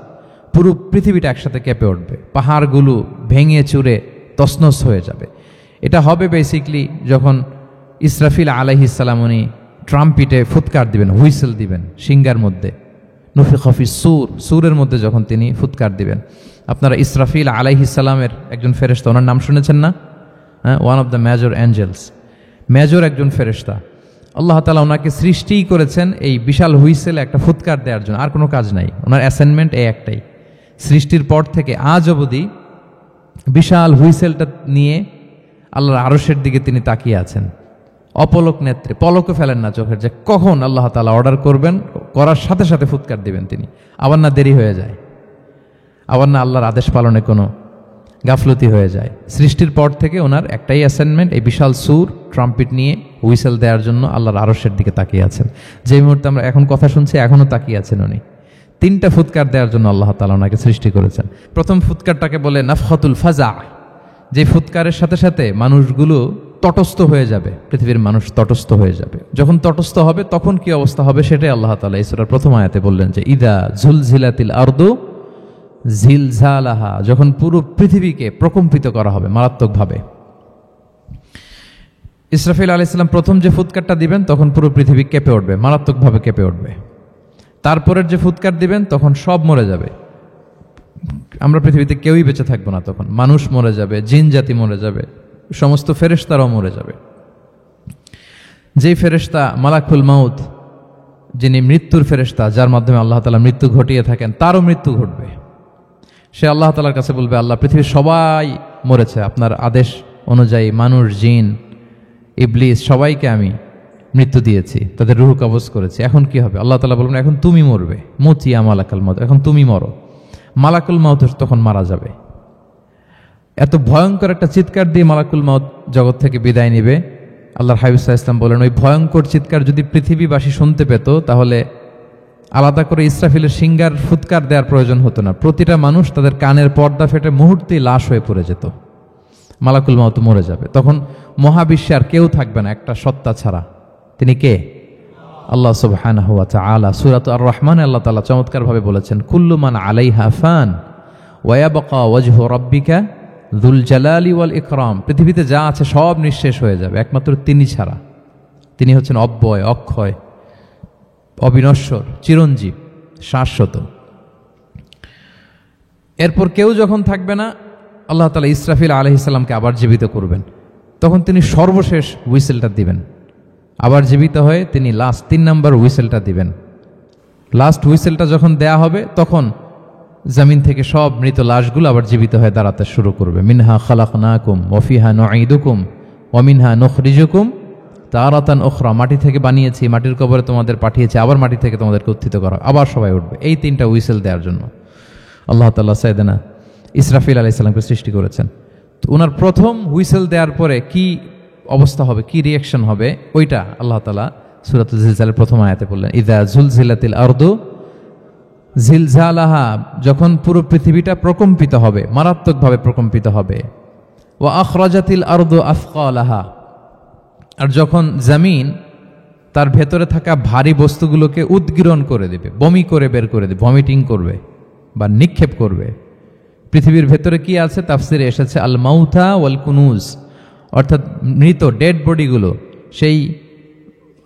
পুরো পৃথিবীটা একসাথে কেঁপে উঠবে, পাহাড়গুলো ভেঙে চুরে তছনছ হয়ে যাবে। এটা হবে বেসিকলি যখন ইসরাফিল আলাইহিস সালাম উনি ট্রাম্পিটে ফুৎকার দিবেন, হুইসেল দিবেন সিঙ্গার মধ্যে, নুফিখা ফিস সূর, সূরের মধ্যে যখন তিনি ফুৎকার দিবেন। আপনারা ইসরাফিল আলাইহিস সালামের একজন ফেরেশতা, ওনার নাম শুনেছেন না? হ্যাঁ, one of the major angels, major একজন ফেরেশতা। আল্লাহ তাআলা ওনাকে সৃষ্টিই করেছেন এই বিশাল হুইসেলে একটা ফুৎকার দেওয়ার জন্য, আর কোনো কাজ নাই। ওনার অ্যাসাইনমেন্ট এই একটাই, সৃষ্টির পর থেকে আজ অবধি বিশাল হুইসেলটা নিয়ে আল্লাহর আরশের দিকে তিনি তাকিয়ে আছেন, অপলক নেত্রে, পলকও ফেলেন না চোখের, যে কখন আল্লাহ তাআলা অর্ডার করবেন, করার সাথে সাথে ফুৎকার দিবেন তিনি। আবার না দেরি হয়ে যায়, আবার না আল্লাহর আদেশ পালনে কোনো গাফলতি হয়ে যায়। সৃষ্টির পর থেকে ওনার একটাই অ্যাসাইনমেন্ট, এই বিশাল সুর ট্রাম্পিট নিয়ে হুইসেল দেওয়ার জন্য আল্লাহর আরশের দিকে তাকিয়ে আছেন। যে মুহূর্তে আমরা এখন কথা শুনছি, এখনও তাকিয়ে আছেন উনি। 3টা ফুৎকার দেওয়ার জন্য আল্লাহ তাআলা ওনাকে সৃষ্টি করেছেন। প্রথম ফুৎকারটাকে বলে নাফখাতুল ফাজা, যে ফুৎকারের সাথে সাথে মানুষগুলো তটস্থ হয়ে যাবে, পৃথিবীর মানুষ তটস্থ হয়ে যাবে। যখন তটস্থ হবে তখন কি অবস্থা হবে সেটাই আল্লাহ তাআলা এই সূরার প্রথম আয়াতে বললেন, যে ইদা জুলজিলাতিল আরদু জিলজালাহা, যখন পুরো পৃথিবীকে প্রকম্পিত করা হবে মারাত্মকভাবে। ইসরাফিল আলাইহিস সালাম প্রথম যে ফুৎকারটা দিবেন তখন পুরো পৃথিবী কেঁপে উঠবে, মারাত্মকভাবে কেঁপে উঠবে। তারপরের যে ফুৎকার দিবেন তখন সব মরে যাবে, আমরা পৃথিবীতে কেউই বেঁচে থাকবো না। তখন মানুষ মরে যাবে, জিন জাতি মরে যাবে, সমস্ত ফেরেশতারাও মরে যাবে। যেই ফেরেশতা মালাকুল মাউত, যিনি মৃত্যুর ফেরেশতা, যার মাধ্যমে আল্লাহ তাআলা মৃত্যু ঘটিয়ে থাকেন, তারও মৃত্যু ঘটবে। সে আল্লাহ তাআলার কাছে বলবে, আল্লাহ, পৃথিবীর সবাই মরেছে, আপনার আদেশ অনুযায়ী মানুষ, জিন, ইবলিস সবাইকে আমি মৃত্যু দিয়েছি, তাদের রূহ কবজ করেছি, এখন কি হবে? আল্লাহ তাআলা বলবেন, এখন তুমি মরবে, মুতিয়া মালাকুল মাউত, এখন তুমি মরো। মালাকুল মাউত তখন মারা যাবে। এত ভয়ঙ্কর একটা চিৎকার দিয়ে মালাকুল মাউত জগৎ থেকে বিদায় নিবে। আল্লাহর হাবিব সাল্লাল্লাহু আলাইহি ওয়াসাল্লাম বলেন, ওই ভয়ঙ্কর চিৎকার যদি পৃথিবীবাসী শুনতে পেত তাহলে আলাদা করে ইসরাফিলের সিঙ্গার ফুৎকার দেওয়ার প্রয়োজন হতো না। প্রতিটা মানুষ তাদের কানের পর্দা ফেটে মুহূর্তেই লাশ হয়ে পড়ে যেত, মালাকুল মাউত মরে যাবে। তখন মহাবিশ্বে আর কেউ থাকবে না একটা সত্তা ছাড়া। তিনি কে? আল্লাহ সুবহানাহু ওয়া তাআলা। সূরা আর রহমানে আল্লাহ তাআলা চমৎকারভাবে বলেছেন, কুল্লু মান আলাইহা ফান ওয়া ইয়াবকা ওয়াজহু রাব্বিকা যুল জালালি ওয়াল ইকরাম। পৃথিবীতে যা আছে সব নিঃশেষ হয়ে যাবে একমাত্র তিনি ছাড়া। তিনি হচ্ছেন অব্যয়, অক্ষয়, অবিনশ্বর, চিরঞ্জীব, শাশ্বত। এরপর কেউ যখন থাকবে না, আল্লাহ তাআলা ইসরাফিল আলাইহিস সালামকে আবার জীবিত করবেন। তখন তিনি সর্বশেষ হুইসেলটা দিবেন। আবার জীবিত হয়ে তিনি লাস্ট 3 নম্বর হুইসেলটা দিবেন। লাস্ট হুইসেলটা যখন দেয়া হবে, তখন জমিন থেকে সব মৃত লাশগুলো আবার জীবিত হয়ে দাঁড়াতে শুরু করবে। মিনহা খালাকনাকুম ওয়া ফিহা নুঈদুকুম ওয়া মিনহা নুখরিজুকুম তারাতান উখরা। মাটি থেকে বানিয়েছি, মাটির কবরে তোমাদের পাঠিয়েছি, আবার মাটি থেকে তোমাদেরকে উত্থিত করা, আবার সবাই উঠবে। এই 3টা হুইসেল দেওয়ার জন্য আল্লাহ তাআলা সাইয়েদনা ইসরাফিল আলাইহিস সালামকে সৃষ্টি করেছেন। তো ওনার প্রথম হুইসেল দেওয়ার পরে কি অবস্থা হবে, কি রিয়াকশন হবে, ওইটা আল্লাহ তাআলা সূরাতুল জিলজালের প্রথম আয়াতে বললেন। ইযা জুলজিলাতিল আরদু জিলজালাহা, যখন পুরো পৃথিবীটা প্রকম্পিত হবে, মারাত্মকভাবে প্রকম্পিত হবে। ওয়া আখরাজাতিল আরদু আফকালাহা, আর যখন জমিন তার ভেতরে থাকা ভারী বস্তুগুলোকে উদ্গীরণ করে দেবে, বমি করে বের করে দেবে, ভমিটিং করবে বা নিক্ষেপ করবে। পৃথিবীর ভেতরে কি আছে, তাফসিরে এসেছে আল মাউথা ওয়াল কুনুজ, অর্থাৎ মৃত ডেড বডিগুলো। সেই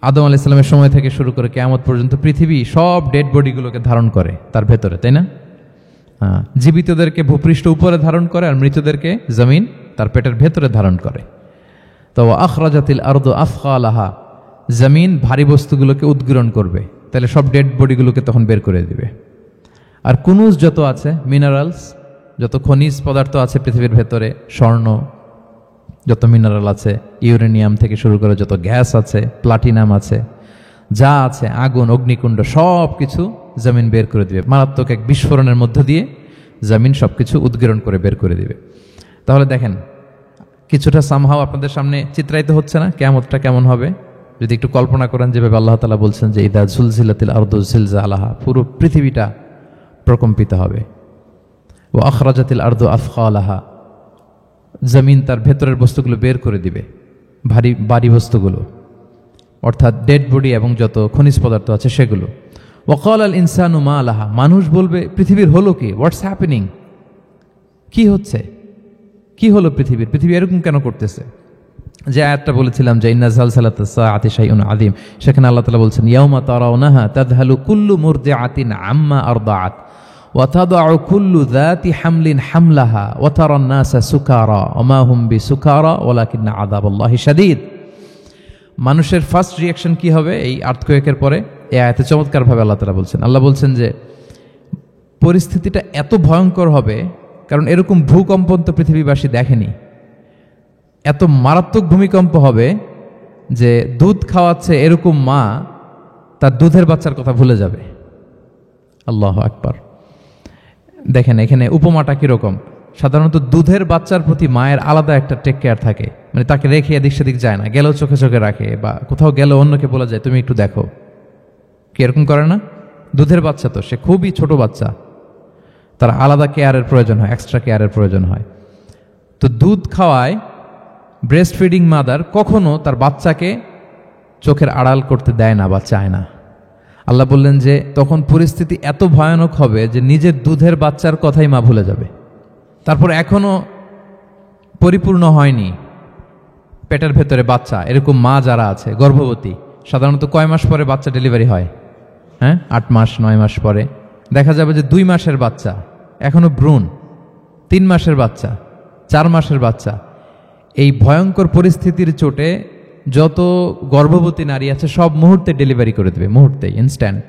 আদম আলাইহিস সালামের সময় থেকে শুরু করে কিয়ামত পর্যন্ত পৃথিবী সব ডেড বডিগুলোকে ধারণ করে তার ভেতরে, তাই না? জীবিতদেরকে ভূপৃষ্ঠ উপরে ধারণ করে, আর মৃতদেরকে জমিন তার পেটের ভেতরে ধারণ করে। তো আখরাজাতিল আরদু আফকালাহা, জমিন ভারী বস্তুগুলোকে উদ্গীরণ করবে, তাহলে সব ডেড বডিগুলোকে তখন বের করে দিবে। আর কুনুজ যত আছে, মিনারেলস, যত খনিজ পদার্থ আছে পৃথিবীর ভেতরে, স্বর্ণ, যত মিনারেল আছে, ইউরেনিয়াম থেকে শুরু করে যত গ্যাস আছে, প্লাটিনাম আছে, যা আছে, আগুন, অগ্নিকুণ্ড, সব কিছু জমিন বের করে দিবে। মারাত্মক এক বিস্ফোরণের মধ্য দিয়ে জমিন সব কিছু উদ্গীরণ করে বের করে দিবে। তাহলে দেখেন, কিছুটা সামহাও আপনাদের সামনে চিত্রায়িত হচ্ছে না কিয়ামতটা কেমন হবে? যদি একটু কল্পনা করেন, যেভাবে আল্লাহ তাআলা বলছেন যে ইদা জুলজিলাতিল আরদু জিলজালাহা, পুরো পৃথিবীটা প্রকম্পিত হবে। ওয়া আখরাজাতিল আরদু আফকালাহা, জমিন তার ভেতরের বস্তুগুলো বের করে দিবে, ভারী বস্তুগুলো, অর্থাৎ ডেড বডি এবং যত খনিজ পদার্থ আছে সেগুলো। ওয়াকাল আল ইনসানু মা লাহা, মানুষ বলবে পৃথিবীর হলো কি, হোয়াটস হ্যাপেনিং, কি হচ্ছে, কি হলো পৃথিবী এরকম কেন করতেছে? যে আয়াতটা বলেছিলাম যে ইন্না জালজালাতাস সাআতি শাইউন আযীম, সেখানে আল্লাহ তাআলা বলছেন ইয়াউমা তারাউনাহা তাযহালু কুল্লু মুরদিআতিন আম্মা আরদাআত ওয়া তাদউ কুল্লু যাতি হামলিন হামলাহা ওয়া তারান নাসা সুকারা ওয়া মা হুম বিসুকারা ওয়ালাকিন্না আযাবাল্লাহি শাদীদ। মানুষের ফার্স্ট রিঅ্যাকশন কি হবে এই আর্থকোয়েকের পরে? এই আয়াতে চমৎকারভাবে আল্লাহ তাআলা বলছেন। আল্লাহ বলছেন যে পরিস্থিতিটা এত ভয়ঙ্কর হবে, কারণ এরকম ভূকম্পন তো পৃথিবীবাসী দেখেনি। এত মারাত্মক ভূমিকম্প হবে যে দুধ খাওয়াচ্ছে এরকম মা তার দুধের বাচ্চার কথা ভুলে যাবে। আল্লাহু আকবার। দেখেন এখানে উপমাটা কিরকম। সাধারণত দুধের বাচ্চার প্রতি মায়ের আলাদা একটা টেক কেয়ার থাকে, মানে তাকে রেখে এদিক সেদিক যায় না, গেলেও চোখে চোখে রাখে, বা কোথাও গেলেও অন্যকে বলা যায় তুমি একটু দেখো। কি এরকম করে না? দুধের বাচ্চা তো সে খুবই ছোট বাচ্চা, তার আলাদা কেয়ারের প্রয়োজন হয়, এক্সট্রা কেয়ারের প্রয়োজন হয়। তো দুধ খাওয়ায় ব্রেস্ট ফিডিং মাদার কখনো তার বাচ্চাকে চোখের আড়াল করতে দেয় না বা চায় না। আল্লাহ বললেন যে তখন পরিস্থিতি এত ভয়ানক হবে যে নিজের দুধের বাচ্চার কথাই মা ভুলে যাবে। তারপর এখনো পরিপূর্ণ হয়নি পেটের ভেতরে বাচ্চা, এরকম মা যারা আছে গর্ভবতী, সাধারণত কয় মাস পরে বাচ্চা ডেলিভারি হয়? 8 মাস 9 মাস পরে। দেখা যাবে যে 2 মাসের বাচ্চা, এখনো ভ্রূণ, 3 মাসের বাচ্চা, 4 মাসের বাচ্চা। এই ভয়ঙ্কর পরিস্থিতির চোটে যত গর্ভবতী নারী আছে সব মুহূর্তে ডেলিভারি করে দেবে, মুহূর্তে, ইনস্ট্যান্ট।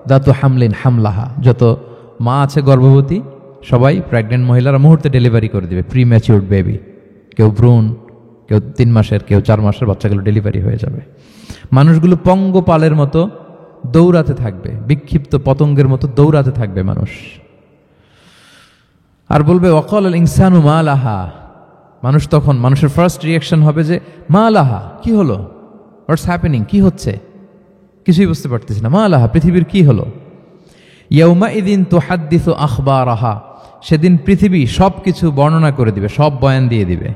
দাতু হামলিন হামলাহা, যত মা আছে গর্ভবতী সবাই, প্রেগনেন্ট মহিলারা মুহূর্তে ডেলিভারি করে দেবে, প্রি ম্যাচিউরড বেবি। কেউ ভ্রূণ, কেউ 3 মাসের, কেউ 4 মাসের বাচ্চাগুলো ডেলিভারি হয়ে যাবে। মানুষগুলো পঙ্গপালের মতো দৌড়াতে থাকবে, বিক্ষিপ্ত পতঙ্গের মতো দৌড়াতে থাকবে মানুষ। আর বলবে ওয়াকাল আল ইনসানু মা লাহা, মানুষ তখন, মানুষের ফার্স্ট রিঅ্যাকশন হবে যে মা লাহা, কি হলো, হোয়াটস হ্যাপেনিং, কি হচ্ছে, কিছুই বুঝতে পারতেছি না, মা লাহা, পৃথিবীর কি হলো। ইয়াউমা ইদিন তুহাদ্দিসু আখবারাহা, সেদিন পৃথিবী সব কিছু বর্ণনা করে দিবে, সব বয়ান দিয়ে দিবে।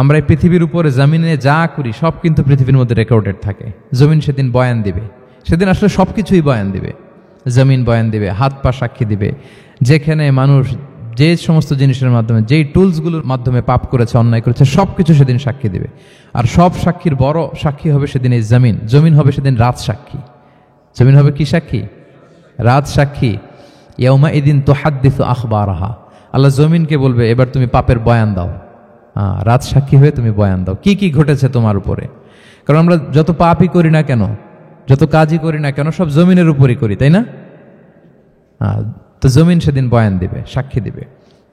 আমরা এই পৃথিবীর উপরে জমিনে যা করি সব কিন্তু পৃথিবীর মধ্যে রেকর্ডেড থাকে। জমিন সেদিন বয়ান দিবে, সেদিন আসলে সব কিছুই বয়ান দিবে। জমিন বয়ান দিবে, হাত পা সাক্ষী দিবে, যেখানে মানুষ যে সমস্ত জিনিসের মাধ্যমে, যেই টুলসগুলোর মাধ্যমে পাপ করেছে, অন্যায় করেছে, সব কিছু সেদিন সাক্ষী দিবে। আর সব সাক্ষীর বড় সাক্ষী হবে সেদিন এই জমিন। জমিন হবে সেদিন রাজ সাক্ষী। জমিন হবে কি সাক্ষী? রাজ সাক্ষী। ইয়াউমা ইদিন তুহাদ্দিসু আখবারাহা, আল্লাহ জমিনকে বলবে এবার তুমি পাপের বয়ান দাও, রাত সাক্ষী হয়ে তুমি বয়ান দাও কি কি ঘটেছে তোমার উপরে। কারণ আমরা যত পাপই করি না কেন, যত কাজই করি না কেন, সব জমিনের উপরই করি, তাই না? তো জমিন সেদিন বয়ান দিবে, সাক্ষী দিবে।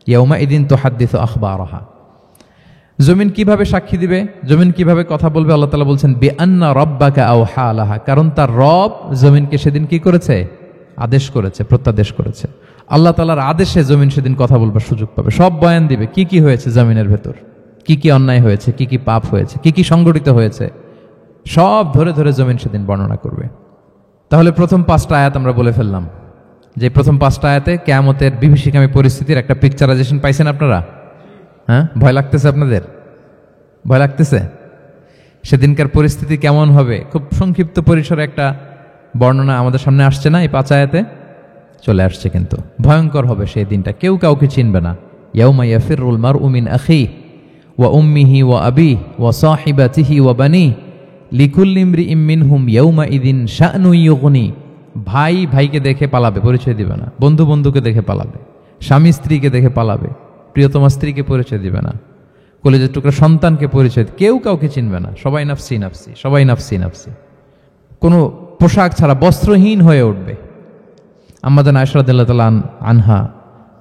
ইয়াউমা ইদিন তুহাদ্দিসু আখবারাহা। জমিন কিভাবে সাক্ষী দিবে, জমিন কিভাবে কথা বলবে? আল্লাহ তাআলা বলছেন বিআন্না রাব্বাকা আওহা লাহা, কারণ তার রব জমিনকে সেদিন কি করেছে? আদেশ করেছে, প্রত্যাদেশ করেছে। আল্লাহ তাআলার আদেশে জমিন সেদিন কথা বলবার সুযোগ পাবে, সব বয়ান দিবে কি কি হয়েছে জমিনের ভেতর, কি কি অন্যায় হয়েছে, কি কি পাপ হয়েছে, কি কি সংগঠিত হয়েছে, সব ধরে ধরে জমিন সেদিন বর্ণনা করবে। তাহলে প্রথম 5টা আয়াত আমরা বলে ফেললাম, যে প্রথম 5টা আয়াতে কিয়ামতের বিভীষিকামী পরিস্থিতির একটা পিকচারাইজেশন পাইছেন আপনারা? হ্যাঁ, ভয় লাগতেছে আপনাদের? ভয় লাগতেছে? সেদিনকার পরিস্থিতি কেমন হবে খুব সংক্ষিপ্ত পরিসরে একটা বর্ণনা আমাদের সামনে আসছে না? এই 5 আয়াতে চলে আসছে। কিন্তু ভয়ঙ্কর হবে সেই দিনটা, কেউ কাউকে চিনবে না। ইয়াউমা ইয়াফিরুল মারউ মিন আখিহি ওয়া উম্মিহি ওয়া আবিহি ওয়া সাহিবাতিহি ওয়া বানিহি লিকুল্লি ইমরিইম মিনহুম ইয়াউমা ইদিন শা'নু ইউগনি। ভাই ভাইকে দেখে পালাবে, পরিচয় দিবে না। বন্ধু বন্ধুকে দেখে পালাবে, স্বামী স্ত্রীকে দেখে পালাবে, প্রিয়তমা স্ত্রীকে পরিচয় দিবে না, কলেজের টুকরা সন্তানকে পরিচয়, কেউ কাউকে চিনবে না। সবাই নাফসি নাফসি, সবাই নাফসি নাফসি, কোনো পোশাক ছাড়া বস্ত্রহীন হয়ে উঠবে। আম্মাজান আয়েশা রাদিয়াল্লাহু তাআলা আনহা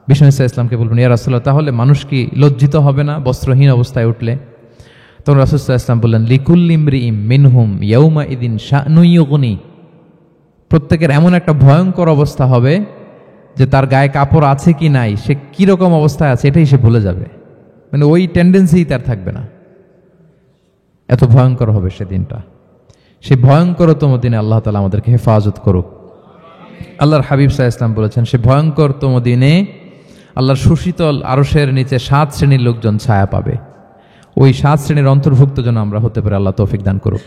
বিষ্ণু ইসলামকে বলবেন, ইয়া রাসূলুল্লাহ, তাহলে মানুষ কি লজ্জিত হবে না বস্ত্রহীন অবস্থায় উঠলে? তখন রাসূল সাল্লাল্লাহু আলাইহি ওয়াসাল্লাম বললেন, লিকুল্লি ইমরিইম মিনহুম ইয়াউমা ইদিন শা'নু ইউগনি। প্রত্যেকের এমন একটা ভয়ঙ্কর অবস্থা হবে যে তার গায়ে কাপড় আছে কি নাই, সে কিরকম অবস্থায় আছে এটাই সে ভুলে যাবে, মানে ওই টেন্ডেন্সি তার থাকবে না। এত ভয়ঙ্কর হবে সেদিনটা। সেই ভয়ঙ্করতম দিনে আল্লাহ তাআলা আমাদেরকে হেফাজত করুক। আল্লাহর হাবিব সাল্লাল্লাহু আলাইহি ওয়াসাল্লাম বলেছেন, সে ভয়ঙ্করতম দিনে আল্লাহর সুশীতল আরশের নিচে 7 শ্রেণীর লোকজন ছায়া পাবে। ওই 7 শ্রেণীর অন্তর্ভুক্ত যেন আমরা হতে পারি, আল্লাহ তৌফিক দান করুক।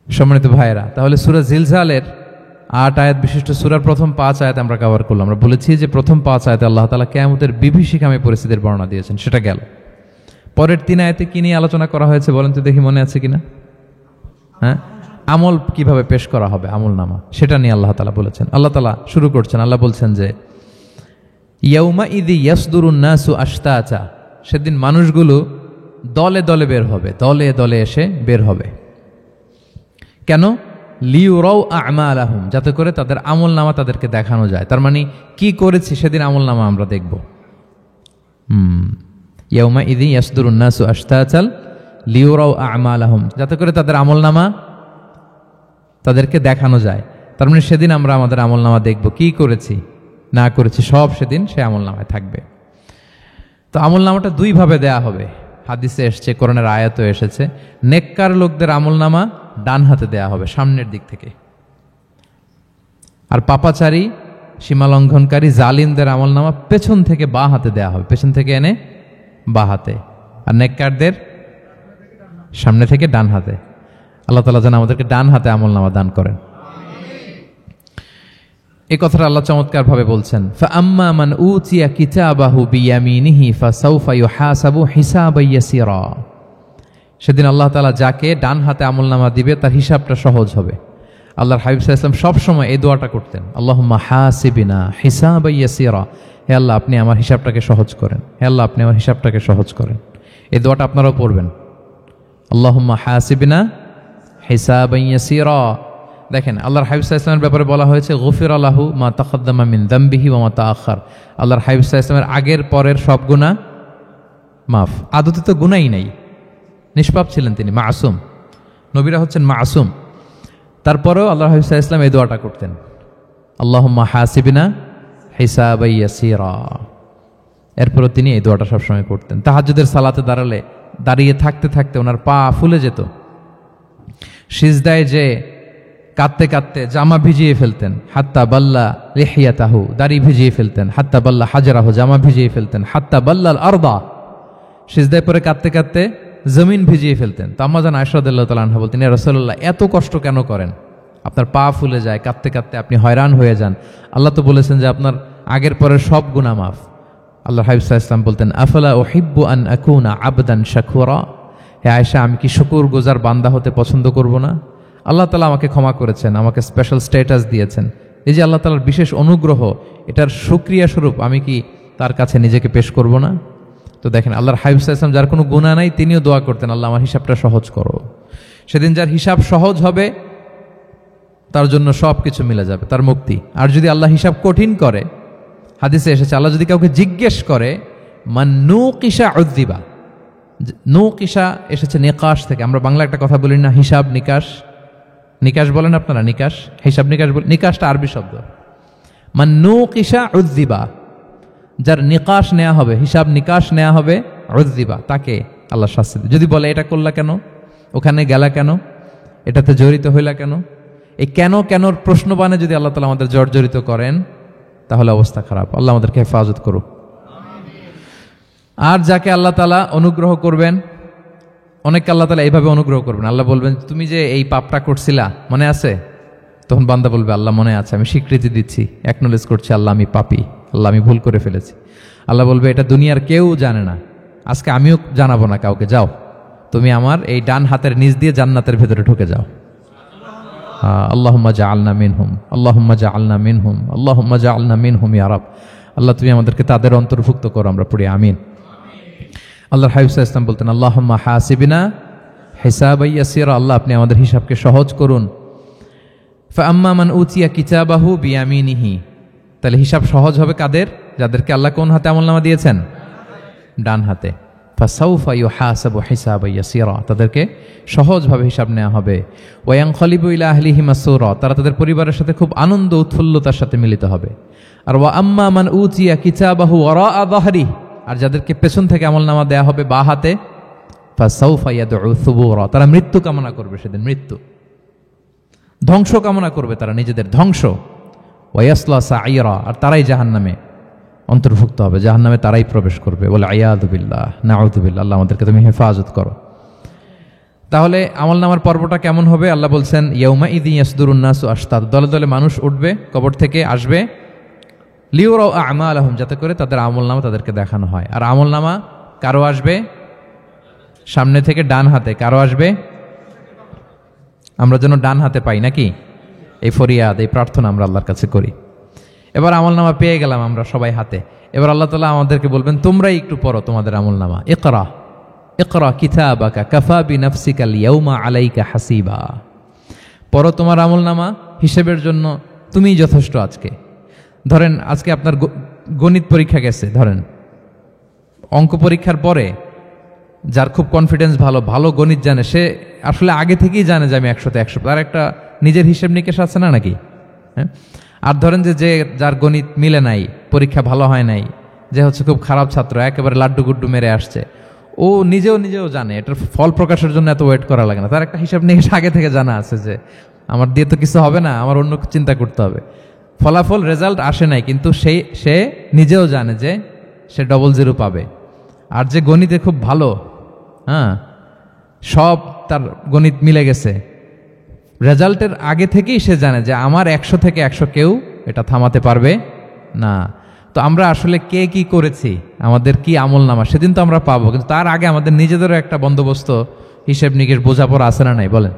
সম্মানিত ভাইয়েরা, তাহলে সূরা জিলজালের 8 আয়াত বিশিষ্ট সূরার প্রথম 5 আয়াত আমরা কভার করলাম। আমরা বলেছি যে প্রথম 5 আয়াতে আল্লাহ তাআলা কিয়ামতের বিভীষিকাময় পরিস্থিতির বর্ণনা দিয়েছেন, সেটা গেল। পরের 3 আয়াতে কি নিয়ে আলোচনা করা হয়েছে বলেন তো দেখি, মনে আছে কিনা? হ্যাঁ, আমল কিভাবে পেশ করা হবে, আমল নামা, সেটা নিয়ে আল্লাহ তাআলা বলেছেন। আল্লাহ তাআলা শুরু করছেন, আল্লাহ বলছেন যে ইয়াউমা ইদি ইয়াসদুরুন নাসু আশতাতা, সেদিন মানুষগুলো দলে দলে বের হবে, দলে দলে এসে বের হবে। কেন? লিউরাউ আমালাহুম, যাতে করে তাদের আমল নামা তাদেরকে দেখানো যায়। তার মানে কি করেছি সেদিন আমল নামা আমরা দেখব। ইয়াউমা ইদি ইয়াসদুরুন নাসু আশতাতা লিউরাউ আমালাহুম, যাতে করে তাদের আমল নামা তাদেরকে দেখানো যায়। তার মানে সেদিন আমরা আমাদের আমল নামা দেখব, কি করেছি না করেছি সব সেদিন সে আমল নামায় থাকবে। তো আমল নামাটা 2 ভাবে দেয়া হবে, হাদিসে এসেছে, কোরআনের আয়াতও এসেছে। নেককার লোকদের আমল নামা ডান হাতে দেয়া হবে, সামনের দিক থেকে। আর পাপাচারী, সীমালঙ্ঘনকারী, জালিমদের আমল নামা পেছন থেকে বাঁ হাতে দেয়া হবে, পেছন থেকে এনে বাঁ হাতে। আর নেককারদের সামনে থেকে ডান হাতে। আল্লাহ তাআলা যেন আমাদেরকে ডান হাতে আমল নামা দান করেন। এই কথাটা আল্লাহ চমৎকার ভাবে বলছেন, ফাআম্মা মান উতিয়া কিতাবাহু বিয়ামিনিহি ফাসাউফা ইউহাসাবু হিসাবান ইয়াসিরা। সেদিন আল্লাহ তাআলা যাকে ডান হাতে আমলনামা দিবে তার হিসাবটা সহজ হবে। আল্লাহর হাবিব সাল্লাল্লাহু আলাইহি ওয়াসাল্লাম সব সময় এই দোয়াটা করতেন, আল্লাহুম্মা হাসিবিনা হিসাবান ইয়াসিরা। হে আল্লাহ, আপনি আমার হিসাবটাকে সহজ করেন, হে আল্লাহ, আপনি আমার হিসাবটাকে সহজ করেন। এই দোয়াটা আপনারাও পড়বেন, আল্লাহুম্মা হাসিবিনা হিসাবান ইয়াসিরা। দেখেন, আল্লাহর হাবিব সাল্লাল্লাহু আলাইহি ওয়াসাল্লামের ব্যাপারে বলা হয়েছে গুফিরা লাহু মা তাকাদ্দামা মিন যামবিহি ওয়া মা তাআখার। আল্লাহর হাবিব সাল্লাল্লাহু আলাইহি ওয়াসাল্লামের আগের পরের সব গুনাহ মাফ। আদতে তো গুনাহই নাই, নিষ্পাপ ছিলেন তিনি, মাসুম। নবীরা হচ্ছেন মাসুম। তারপরেও আল্লাহর হাবিব সাল্লাল্লাহু আলাইহি ওয়াসাল্লাম এই দোয়াটা করতেন, আল্লাহুম্মা হাসিবিনা হিসাবান ইয়াসিরা। এরপরও তিনি এই দোয়াটা সবসময় করতেন। তাহাজ্জুদের সালাতে দাঁড়িয়ে থাকতে থাকতে ওনার পা ফুলে যেত। সিজদায় যে কাঁদতে কাঁদতে জামা ভিজিয়ে ফেলতেন, হাত্তা বাল্লা লিহিয়াতাহু, দাড়ি ভিজিয়ে ফেলতেন, হাত্তা বাল্লা হাজারাহু, জামা ভিজিয়ে ফেলতেন, হাত্তা বাল্লাল আরদা, সিজদায় পরে কাঁদতে কাঁদতে জমিন ভিজিয়ে ফেলতেন। তো আম্মাজান আয়েশা রাদিয়াল্লাহু তাআলা আনহা বলতেন, ইয়া রাসূলুল্লাহ, এত কষ্ট কেন করেন? আপনার পা ফুলে যায়, কাঁদতে কাঁদতে আপনি হয়রান হয়ে যান। আল্লাহ তো বলেছেন যে আপনার আগের পরের সব গুনাহ মাফ। আল্লাহর হাবিব সাল্লাল্লাহু আলাইহি ওয়াসাল্লাম বলতেন, আফালা উহিব্বু আন আকুনা আবদান শাকুরা। হে আয়েশা, আমি কি শুকরগুজার বান্দা হতে পছন্দ করব না? আল্লাহ তাআলা আমাকে ক্ষমা করেছেন, আমাকে স্পেশাল স্ট্যাটাস দিয়েছেন, এই যে আল্লাহ তাআলার বিশেষ অনুগ্রহ, এটার শুকরিয়া স্বরূপ আমি কি তার কাছে নিজেকে পেশ করব না? তো দেখেন, আল্লাহর হাবিব সাল্লাল্লাহু আলাইহি ওয়াসাল্লাম যার কোনো গুনাহ নাই, তিনিও দোয়া করতেন, আল্লাহ আমার হিসাবটা সহজ করো। সেদিন যার হিসাব সহজ হবে তার জন্য সব কিছু মিলে যাবে, তার মুক্তি। আর যদি আল্লাহ হিসাব কঠিন করে, হাদিসে এসেছে আল্লাহ যদি কাউকে জিজ্ঞেস করে, মান নুকিশা উযযিবা। নুকিশা এসেছে নিকাশ থেকে, আমরা বাংলা একটা কথা বলি না, হিসাব নিকাশ, নিকাশ বলেন আপনারা, নিকাশ, হিসাব নিকাশ বলেন, নিকাশটা আরবি শব্দ। মান নুকিশা উযযিবা, যার নিকাশ নেওয়া হবে, হিসাব নিকাশ নেওয়া হবে, উযযিবা, তাকে আল্লাহ শাস্তি দেবে। যদি বলে এটা করলা কেন, ওখানে গেলা কেন, এটাতে জড়িত হইলা কেন, এই কেন কেনর প্রশ্ন বানে যদি আল্লাহ তাআলা আমাদের জর্জরিত করেন, তাহলে অবস্থা খারাপ। আল্লাহ আমাদেরকে হেফাজত করুক। আর যাকে আল্লাহ তাআলা অনুগ্রহ করবেন, অনেককে আল্লাহ তাআলা এইভাবে অনুগ্রহ করবেন, আল্লাহ বলবেন তুমি যে এই পাপটা করছিলা মনে আছে? তখন বান্দা বলবে আল্লাহ মনে আছে, আমি স্বীকৃতি দিচ্ছি, অ্যাকনোলেজ করছি, আল্লাহ আমি পাপী, আল্লাহ আমি ভুল করে ফেলেছি। আল্লাহ বলবে এটা দুনিয়ার কেউ জানে না, আজকে আমিও জানাবো না কাউকে, যাও তুমি আমার এই ডান হাতের নিচ দিয়ে জান্নাতের ভেতরে ঢুকে যাও। আল্লাহুম্মা জাআলনা মিনহুম, আল্লাহুম্মা জাআলনা মিনহুম, আল্লাহুম্মা জাআলনা মিনহুম ইয়া রাব। আল্লাহ তুমি আমাদেরকে তাদের অন্তর্ভুক্ত করো, আমরা পড়ি আমিন। আল্লাহর হাবিব সাল্লাল্লাহু আলাইহি ওয়াসাল্লাম বলতেন আল্লাহুম্মা হাসিবনা হিসাবান ইয়াসীরা, আল্লাহ আপনি আমাদের হিসাবকে সহজ করুন। ফাআম্মা মান উতিয়া কিতাবাহু বিয়ামিনিহি, তাহলে হিসাব সহজ হবে কাদের? যাদেরকে আল্লাহ কোন হাতে আমলনামা দিয়েছেন? ডান হাতে। ফাসাউফা ইউহাসাবু হিসাবান ইয়াসীরা, তাদেরকে সহজভাবে হিসাব নেওয়া হবে। ওয়া ইয়ানকালিবু ইলা আহলিহি মাসরুরা, তারা তাদের পরিবারের সাথে খুব আনন্দ উৎফুল্লতার সাথে মিলিত হবে। আর ওয়া আম্মা মান উতিয়া কিতাবাহু ওয়ারাআ যাহরিহি, আর যাদেরকে পেছন থেকে আমলনামা দেয়া হবে বা হাতে, ফাসাউফা ইয়াদউ সুবুরা, তারা মৃত্যু কামনা করবে, সেদিন মৃত্যু, ধ্বংস কামনা করবে, তারা নিজেদের ধ্বংস। ওয়া ইয়াসলা সাঈরা, আর তারাই জাহান্নামে অন্তর্ভুক্ত হবে, জাহান্নামে তারাই প্রবেশ করবে। বলে আয়াযু বিল্লাহ, নাউযু বিল্লাহ, আল্লাহ আমাদেরকে তুমি হেফাজত করো। তাহলে আমলনামার পর্বটা কেমন হবে? আল্লাহ বলছেন ইয়াউমা ইযি ইয়াসদুরুন নাসু আশতাত, দলে দলে মানুষ উঠবে, কবর থেকে আসবে, লিউরাউ আমালাহুম, যাতে করে তাদের আমলনামা তাদেরকে দেখানো হয়। আর আমলনামা কারো আসবে সামনে থেকে ডান হাতে, কারো আসবে, আমরা যেন ডান হাতে পাই নাকি, এই ফরিয়াদ, এই প্রার্থনা আমরা আল্লাহর কাছে করি। এবার আমলনামা পেয়ে গেলাম আমরা সবাই হাতে, এবার আল্লাহ তাআলা আমাদেরকে বলবেন তোমরাই একটু পড়ো তোমাদের আমলনামা। ইকরা ইকরা কিতাবাকা কাফা বিনাফসিকাল ইয়াউমা আলাইকা হাসিবা, পড়ো তোমার আমলনামা, হিসেবের জন্য তুমিই যথেষ্ট আজকে। ধরেন আজকে আপনার গণিত পরীক্ষা গেছে, ধরেন অঙ্ক পরীক্ষার পরে যার খুব কনফিডেন্স ভালো, ভালো গণিত জানে, সে আসলে আগে থেকেই জানে যে আমি 100তে 100, তার একটা নিজের হিসেব নিকেশ আছে না নাকি? হ্যাঁ। আর ধরেন যে যার গণিত মিলে নাই, পরীক্ষা ভালো হয় নাই, যে হচ্ছে খুব খারাপ ছাত্র, একেবারে লাড্ডু গুড্ডু মেরে আসছে, ও নিজেও জানে এটার ফল প্রকাশের জন্য এত ওয়েট করা লাগে না, তার একটা হিসাব নিকেশ আগে থেকে জানা আছে যে আমার দিয়ে তো কিছু হবে না, আমার অন্য চিন্তা করতে হবে। ফলাফল রেজাল্ট আসে নাই, কিন্তু সে নিজেও জানে যে সে 00 পাবে। আর যে গণিতে খুব ভালো, হ্যাঁ, সব তার গণিত মিলে গেছে, রেজাল্টের আগে থেকেই সে জানে যে আমার 100 থেকে 100 কেউ এটা থামাতে পারবে না। তো আমরা আসলে কে কি করেছি, আমাদের কি আমলনামা, সেদিন তো আমরা পাবো, কিন্তু তার আগে আমাদের নিজেদেরও একটা বন্দোবস্ত, হিসেব নিকেশ, বোঝাপড়া আছে না নাই বলেন?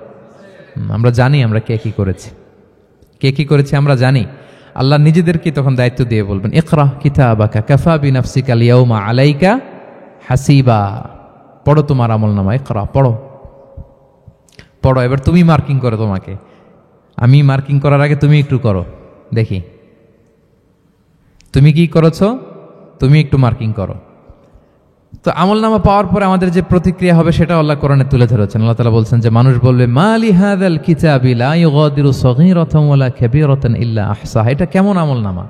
আমরা জানি আমরা কে কি করেছি, কে কি করেছি আমরা জানি। আল্লাহ নিজেদেরকে তখন দায়িত্ব দিয়ে বলবেন ইকরা কিতাবাকা কাফা বিনাফসিকাল ইয়াউমা আলাইকা হাসিবা, পড়ো তোমার আমলনামা, ইকরা, পড়ো পড়ো, এবার তুমি মার্কিং করো, তোমাকে আমি মার্কিং করার আগে তুমি একটু করো দেখি তুমি কি করেছো, তুমি একটু মার্কিং করো। তো আমলনামা পাওয়ার পরে আমাদের যে প্রতিক্রিয়া হবে সেটা আল্লাহ কোরআনে তুলে ধরেছেন। আল্লাহ তাআলা বলছেন যে মানুষ বলবে মালি হাযাল কিতাবি লা ইউগাদিরু সগীরাতান ওয়ালা কাবীরাতান ইল্লা আহসাহা, এটা কেমন আমলনামা,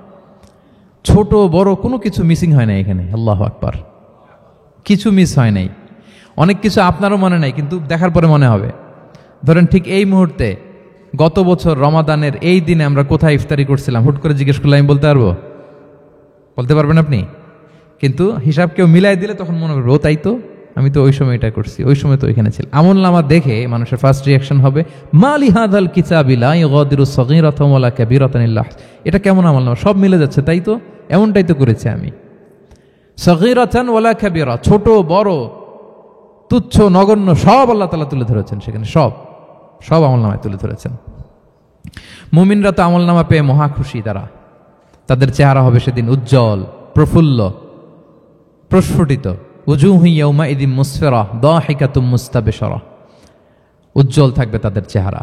ছোট বড় কোনো কিছু মিসিং হয় না এখানে। আল্লাহু আকবার, কিছু মিস হয় নাই। অনেক কিছু আপনারও মনে নাই, কিন্তু দেখার পরে মনে হবে। ধরেন ঠিক এই মুহূর্তে গত বছর রমাদানের এই দিনে আমরা কোথায় ইফতারি করছিলাম, হুট করে জিজ্ঞেস করলে আমি বলতে পারবো? বলতে পারবেন আপনি? কিন্তু হিসাব কেউ মিলাই দিলে তখন মনে করবে ও তাই তো, আমি তো ওই সময় এটা করছি, ওই সময় তো ওইখানে ছিল। আমলনামা দেখে মানুষের ফার্স্ট রিয়াকশন হবে মালি হাযাল কিতাবি লা ইউগাদিরু সগীরাতান ওয়ালা কাবীরাতান ইল্লা, এটা কেমন আমলনামা, সব মিলে যাচ্ছে, তাই তো, এমনটাই তো করেছি আমি। সগীরাতান ওয়ালা কাবীরা, ছোট বড় তুচ্ছ নগণ্য সব আল্লাহ তাআলা তুলে ধরেছেন সেখানে, সব আমলনামায় তুলে ধরেছেন। মুমিনরা তো আমলনামা পেয়ে মহা খুশি, তাদের চেহারা হবে সেদিন উজ্জ্বল, প্রফুল্ল, প্রস্ফুটিত। উজুহু ইয়াউমাইযিন মুসফিরা দাহিকাতুম মুস্তাবশিরা, উজ্জ্বল থাকবে তাদের চেহারা।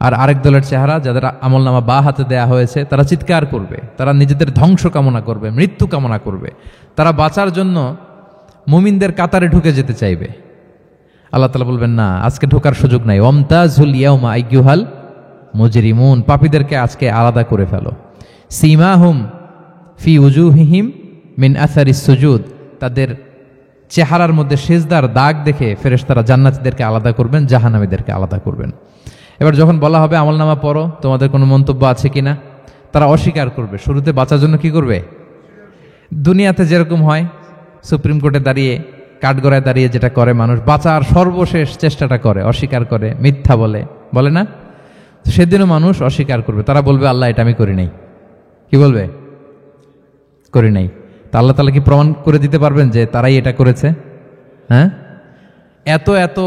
আর আরেক দলের চেহারা, যাদের আমলনামা বা হাতে দেয়া হয়েছে, তারা চিৎকার করবে, তারা নিজেদের ধ্বংস কামনা করবে, মৃত্যু কামনা করবে। তারা বাঁচার জন্য মুমিনদের কাতারে ঢুকে যেতে চাইবে। আল্লাহ তাআলা বলবেন, না, আজকে ঢোকার সুযোগ নাই। ওয়ামতাজুল ইয়াউমা আইয়ুহাল মুজরিমুন, পাপীদেরকে আজকে আলাদা করে ফেলো। সীমাহুম ফি উজুহিহিম মিন আসারিস সুজুদ, তাদের চেহারার মধ্যে সিজদার দাগ দেখে ফেরেশতারা জান্নাতীদেরকে আলাদা করবেন, জাহান্নামীদেরকে আলাদা করবেন। এবার যখন বলা হবে আমলনামা পড়ো, তোমাদের কোনো মন্তব্য আছে কিনা, তারা অস্বীকার করবে। শুরুতে বাঁচার জন্য কি করবে? দুনিয়াতে যেরকম হয়, সুপ্রিম কোর্টে দাঁড়িয়ে, কাঠগড়ায় দাঁড়িয়ে যেটা করে মানুষ, বাঁচার সর্বশেষ চেষ্টাটা করে, অস্বীকার করে, মিথ্যা বলে না? সেদিনও মানুষ অস্বীকার করবে। তারা বলবে, আল্লাহ, এটা আমি করি নাই। কি বলবে? করি নাই। তা আল্লাহ তাআলা কি প্রমাণ করে দিতে পারবেন যে তারাই এটা করেছে? হ্যাঁ, এত এত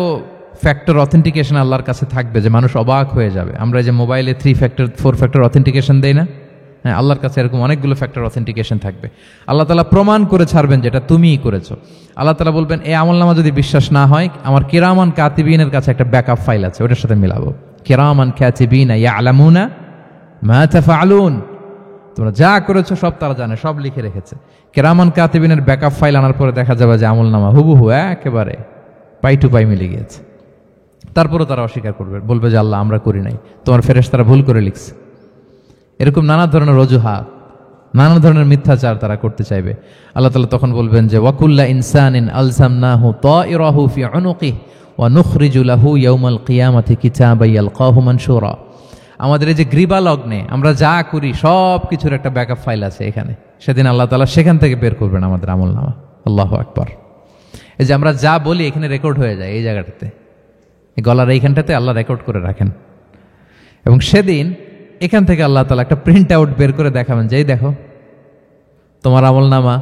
ফ্যাক্টর অথেন্টিকেশন আল্লাহর কাছে থাকবে যে মানুষ অবাক হয়ে যাবে। আমরা যে মোবাইলে 3 ফ্যাক্টর 4 ফ্যাক্টর অথেন্টিকেশন দেই না, হ্যাঁ, আল্লাহর কাছে এরকম অনেকগুলো ফ্যাক্টর অথেন্টিকেশন থাকবে। আল্লাহ তাআলা প্রমাণ করে ছাড়বেন যেটা তুমিই করেছো। আল্লাহ তাআলা বলবেন, এই আমলনামা যদি বিশ্বাস না হয়, আমার কিরামান কাতিবিনের কাছে একটা ব্যাকআপ ফাইল আছে, ওটার সাথে মিলাবো। কিরামান কাতিবিনা ইয়ালামুনা মা তাফআলুন, তোমরা যা করেছো সব তারা জানে, সব লিখে রেখেছে। কিরামান কাতিবিনের ব্যাকআপ ফাইল আনার পরে দেখা যাবে যে আমলনামা হুবহু একেবারে পাই টু পাই মিলে গিয়েছে। তারপরও তারা অস্বীকার করবে, বলবে যে আল্লাহ, আমরা করি নাই, তোমার ফেরেশতারা ভুল করে লিখছে। এরকম নানা ধরনের অজুহাত, নানা ধরনের মিথ্যাচার তারা করতে চাইবে। আল্লাহ তাআলা তখন বলবেন যে ওয়াকুল্লা ইনসানিন আলজামনাহু তাইরাহু ফি উনুকিহি ওয়া নুখরিজু লাহু ইয়াউমাল কিয়ামাতি কিতাবান ইয়ালকাহু মানশুরা। আমাদের এই যে গ্রীবা লগ্নে আমরা যা করি সব কিছুর একটা ব্যাকআপ ফাইল আছে এখানে। সেদিন আল্লাহ তাআলা সেখান থেকে বের করবেন আমাদের আমলনামা। আল্লাহু আকবার। এই যে আমরা যা বলি এখানে রেকর্ড হয়ে যায়, এই জায়গাটাতে, এই গলার এইখানটাতে আল্লাহ রেকর্ড করে রাখেন। এবং সেদিন এখান থেকে আল্লাহ তাআলা একটা প্রিন্ট আউট বের করে দেখাবেন যে এই দেখো তোমার আমলনামা,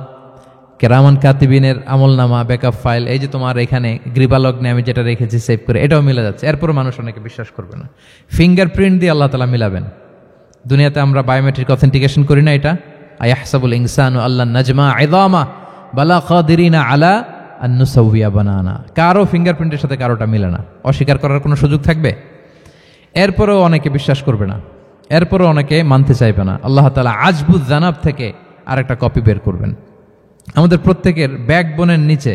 কিরামান কাতিবিনের আমলনামা ব্যাকআপ ফাইল, এই যে তোমার এখানে গ্রীবালগ্নে আমি যেটা রেখেছি সেভ করে, এটাও মিলে যাচ্ছে। এরপর মানুষ অনেকে বিশ্বাস করবে না। ফিঙ্গারপ্রিন্ট দিয়ে আল্লাহ তাআলা মিলাবেন। দুনিয়াতে আমরা বায়োমেট্রিক অথেন্টিকেশন করি না, এটা আয়াহসাবুল ইনসানু আল্লাহ নাজমা ইযামা বালা কাদিরিনা আলা আন নুসাউইয়া বানানা। কারো ফিঙ্গারপ্রিন্টের সাথে কারোটা মিলে না, অস্বীকার করার কোনো সুযোগ থাকবে? এরপরেও অনেকে বিশ্বাস করবে না, এরপরও অনেকে মানতে চাইবে না। আল্লাহ তাআলা আজবুজ জানাব থেকে আরেকটা কপি বের করবেন। আমাদের প্রত্যেকের ব্যাকবোনের নিচে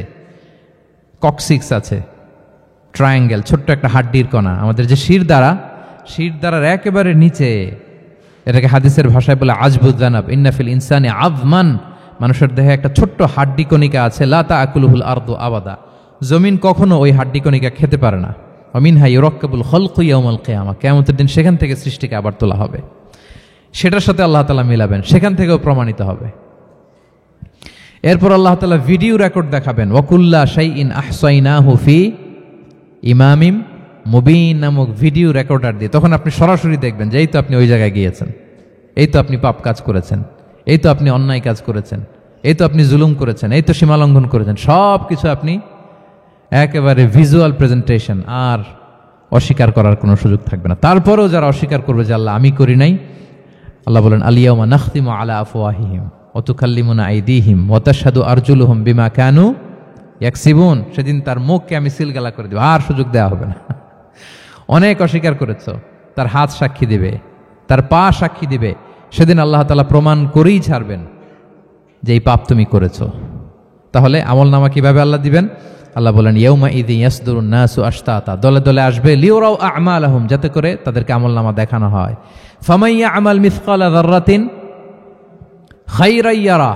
কক্সিক্স আছে, ট্রায়াঙ্গেল, ছোট্ট একটা হাড্ডির কণা, আমাদের যে শিরদাঁড়ার একেবারে নিচে, এটাকে হাদিসের ভাষায় বলে আজবুজ জানাব। ইন্না ফিল ইনসানি আযমান, মানুষের দেহে একটা ছোট্ট হাড্ডি কণিকা আছে। লা তাআকুলুহুল আরদু আবাদা, জমিন কখনো ওই হাড্ডি কণিকা খেতে পারে না। ওয়া মিনহা ইউরাক্কাবুল খালকু ইয়াউমাল কিয়ামা, কিয়ামতের দিন সেখান থেকে সৃষ্টিকে আবার তোলা হবে। সেটার সাথে আল্লাহ তাআলা মিলাবেন, সেখান থেকেও প্রমাণিত হবে। এরপর আল্লাহ তাআলা ভিডিও রেকর্ড দেখাবেন। ওয়াকুল্লা শাইইন আহসাইনাহু ফি ইমামিম মুবিন নামক ভিডিও রেকর্ডার দিয়ে। তখন আপনি সরাসরি দেখবেন যে এই তো আপনি ওই জায়গায় গিয়েছেন, এই তো আপনি পাপ কাজ করেছেন, এই তো আপনি অন্যায় কাজ করেছেন, এই তো আপনি জুলুম করেছেন, এই তো সীমালঙ্ঘন করেছেন, সব কিছু আপনি একেবারে ভিজুয়াল প্রেজেন্টেশন। আর অস্বীকার করার কোনো সুযোগ থাকবে না। তারপরেও যারা অস্বীকার করবে যে আল্লাহ আমি করি নাই, আল্লাহ বলেন আলিয়াউমা নাখতিমু আলা আফওয়াহিহিম ওয়া তুকাল্লিমুনা আইদিহিম ওয়া তাশহাদু আরজুলুহুম বিমা কানু ইয়াকসিবুন। সেদিন তার মুখকে আমি সিলগালা করে দেব, আর সুযোগ দেওয়া হবে না। অনেক অস্বীকার করেছ, তার হাত সাক্ষী দিবে, তার পা সাক্ষী দিবে। সেদিন আল্লাহ তাআলা প্রমাণ করেই ছাড়বেন যে এই পাপ তুমি করেছো। তাহলে আমলনামা কিভাবে আল্লাহ দিবেন? আল্লাহ বলেন ইয়াউমা ইযি ইয়াসদুরুন নাসু আশতাতা, দলে দলে আসবে, লিউরাউ আমালাহুম, যাতে করে তাদেরকে আমলনামা দেখানো হয়। ফামান ইয়ামাল মিসকালা যাররাতিন খাইরান ইয়ারা,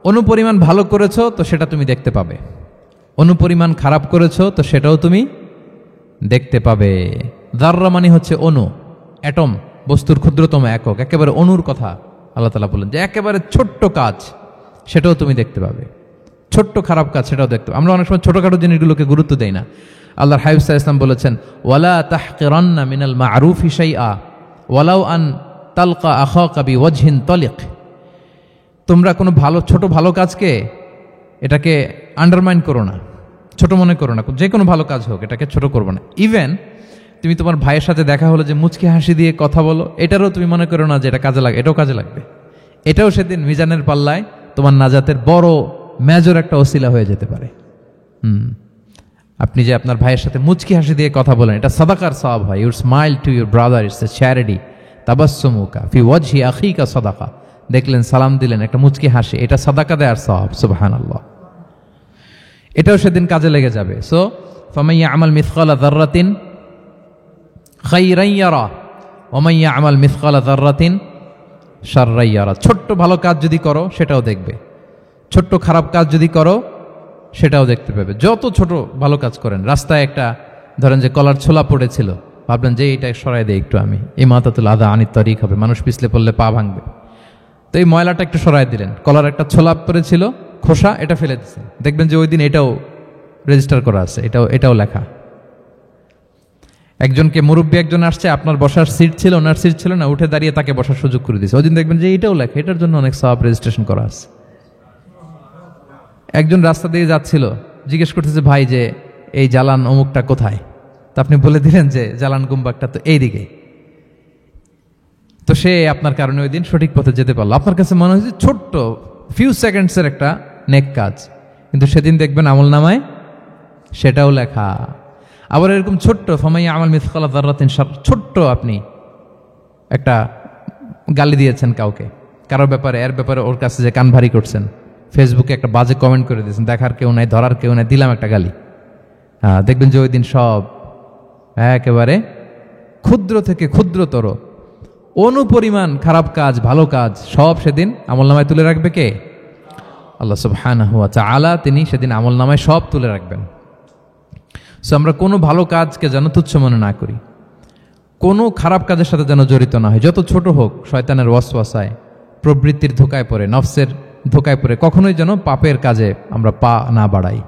অনুপরিমাণ ভালো করেছো তো সেটা তুমি দেখতে পাবে, অনুপরিমাণ খারাপ করেছো তো সেটাও তুমি দেখতে পাবে। যাররা মানে হচ্ছে অণু, অ্যাটম, বস্তুর ক্ষুদ্রতম একক, একেবারে অণুর কথা আল্লাহ তাআলা বলেন যে একেবারে ছোট্ট কাজ সেটাও তুমি দেখতে পাবে, ছোট্ট খারাপ কাজ সেটাও দেখতে পাবে। আমরা অনেক সময় ছোটখাটো জিনিসগুলোকে গুরুত্ব দেই না। আল্লাহর হাবিব সাল্লাল্লাহু আলাইহি ওয়াসাল্লাম বলেছেন ওয়ালা তাহকিরান্না মিনাল মা'রুফি শাইআ ওয়ালাউ আন তালকা আখাকা বিওয়াজহিন তালিক। তোমরা কোনো ছোট ভালো কাজকে এটাকে আন্ডারমাইন করো না, ছোট মনে করো না। যে কোনো ভালো কাজ হোক এটাকে ছোট করবো না। ইভেন তুমি তোমার ভাইয়ের সাথে দেখা হলো যে মুচকি হাসি দিয়ে কথা বলো, এটারও তুমি মনে করো না যে এটা কাজে লাগে, এটাও কাজে লাগবে। এটাও সেদিন মিজানের পাল্লায় তোমার নাজাতের বড় মেজর একটা ওসিলা হয়ে যেতে পারে। আপনি যে আপনার ভাইয়ের সাথে মুচকি হাসি দিয়ে কথা বলেন, এটা সাদাকার সওয়াব হয়। Your smile to your brother it's a charity. তাবাসসুমুকা ফি ওয়াজহি আখিকা সাদাকা। দেখলেন, সালাম দিলেন, একটা মুচকি হাসি, এটা সাদাকা দেওয়ার সওয়াব। সুবহানাল্লাহ। এটাও সেদিন কাজে লেগে যাবে। সো ফামান ইয়ামাল মিসকালা যাররাতিন খাইরান ইয়ারা ওয়া মান ইয়ামাল মিসকালা যাররাতিন শাররান ইয়ারা। ছোট্ট ভালো কাজ যদি করো সেটাও দেখবে, ছোট্ট খারাপ কাজ যদি করো সেটাও দেখতে পাবে। যত ছোট ভালো কাজ করেন, রাস্তায় একটা ধরেন যে কলার ছোলা পড়েছিল, ভাবলেন যে এইটা সরাই দেয় একটু, আমি ইমাতাতুল আযা আনিত তারিক হবে, মানুষ পিছলে পড়লে পা ভাঙবে, তো এই ময়লাটা একটু সরাই দিলেন। কলার একটা ছোলা পড়েছিল, খোসা, এটা ফেলে দিচ্ছেন, দেখবেন যে ওই দিন এটাও রেজিস্টার করা আছে, এটাও লেখা। একজনকে মুরব্বী একজন আসছে, আপনার বসার সিট ছিল, ওনার সিট ছিল না, উঠে দাঁড়িয়ে তাকে বসার সুযোগ করে দিয়েছে, ওই দিন দেখবেন যে এটাও লেখা, এটার জন্য অনেক সওয়াব রেজিস্ট্রেশন করা আছে। একজন রাস্তা দিয়ে যাচ্ছিল, জিজ্ঞেস করতেছে, ভাই যে এই জালান অমুকটা কোথায়? তো আপনি বলে দিলেন যে জালান গুম্বাকটা তো এইদিকে। তো সে আপনার কারণে ওই দিন সঠিক পথে যেতে পারলো। আপনার কাছে মনে হয়েছে ছোট্ট ফিউ সেকেন্ডসের একটা নেক কাজ, কিন্তু সেদিন দেখবেন আমল নামায় সেটাও লেখা। আবার এরকম ছোট্ট ফামাইয়া আমাল মিসকালা যাররাতিন শার, ছোট্ট আপনি একটা গালি দিয়েছেন কাউকে, কারোর ব্যাপারে, এর ব্যাপারে ওর কাছে যে কান ভারী করছেন, ফেসবুকে একটা বাজে কমেন্ট করে দিয়েছেন, দেখার কেউ নাই, ধরার কেউ নাই, দিলাম একটা গালি। দেখবেন যে ওই দিন সব একেবারে ক্ষুদ্র থেকে ক্ষুদ্রতর অনুপরিমাণ খারাপ কাজ, ভালো কাজ সব সেদিন আমলনামায় তুলে রাখবে কে? আল্লাহ সুবহানাহু ওয়া তাআলা। তিনি সেদিন আমলনামায় সব তুলে রাখবেন। সো আমরা কোনো ভালো কাজকে যেন তুচ্ছ মনে না করি, কোনো খারাপ কাজের সাথে যেন জড়িত না হয়, যত ছোট হোক। শয়তানের ওয়াসওয়াসায়, প্রবৃত্তির ধোকায় পড়ে, নফসের ধোকায় পড়ে কখনোই যেন পাপের কাজে আমরা পা না বাড়াই,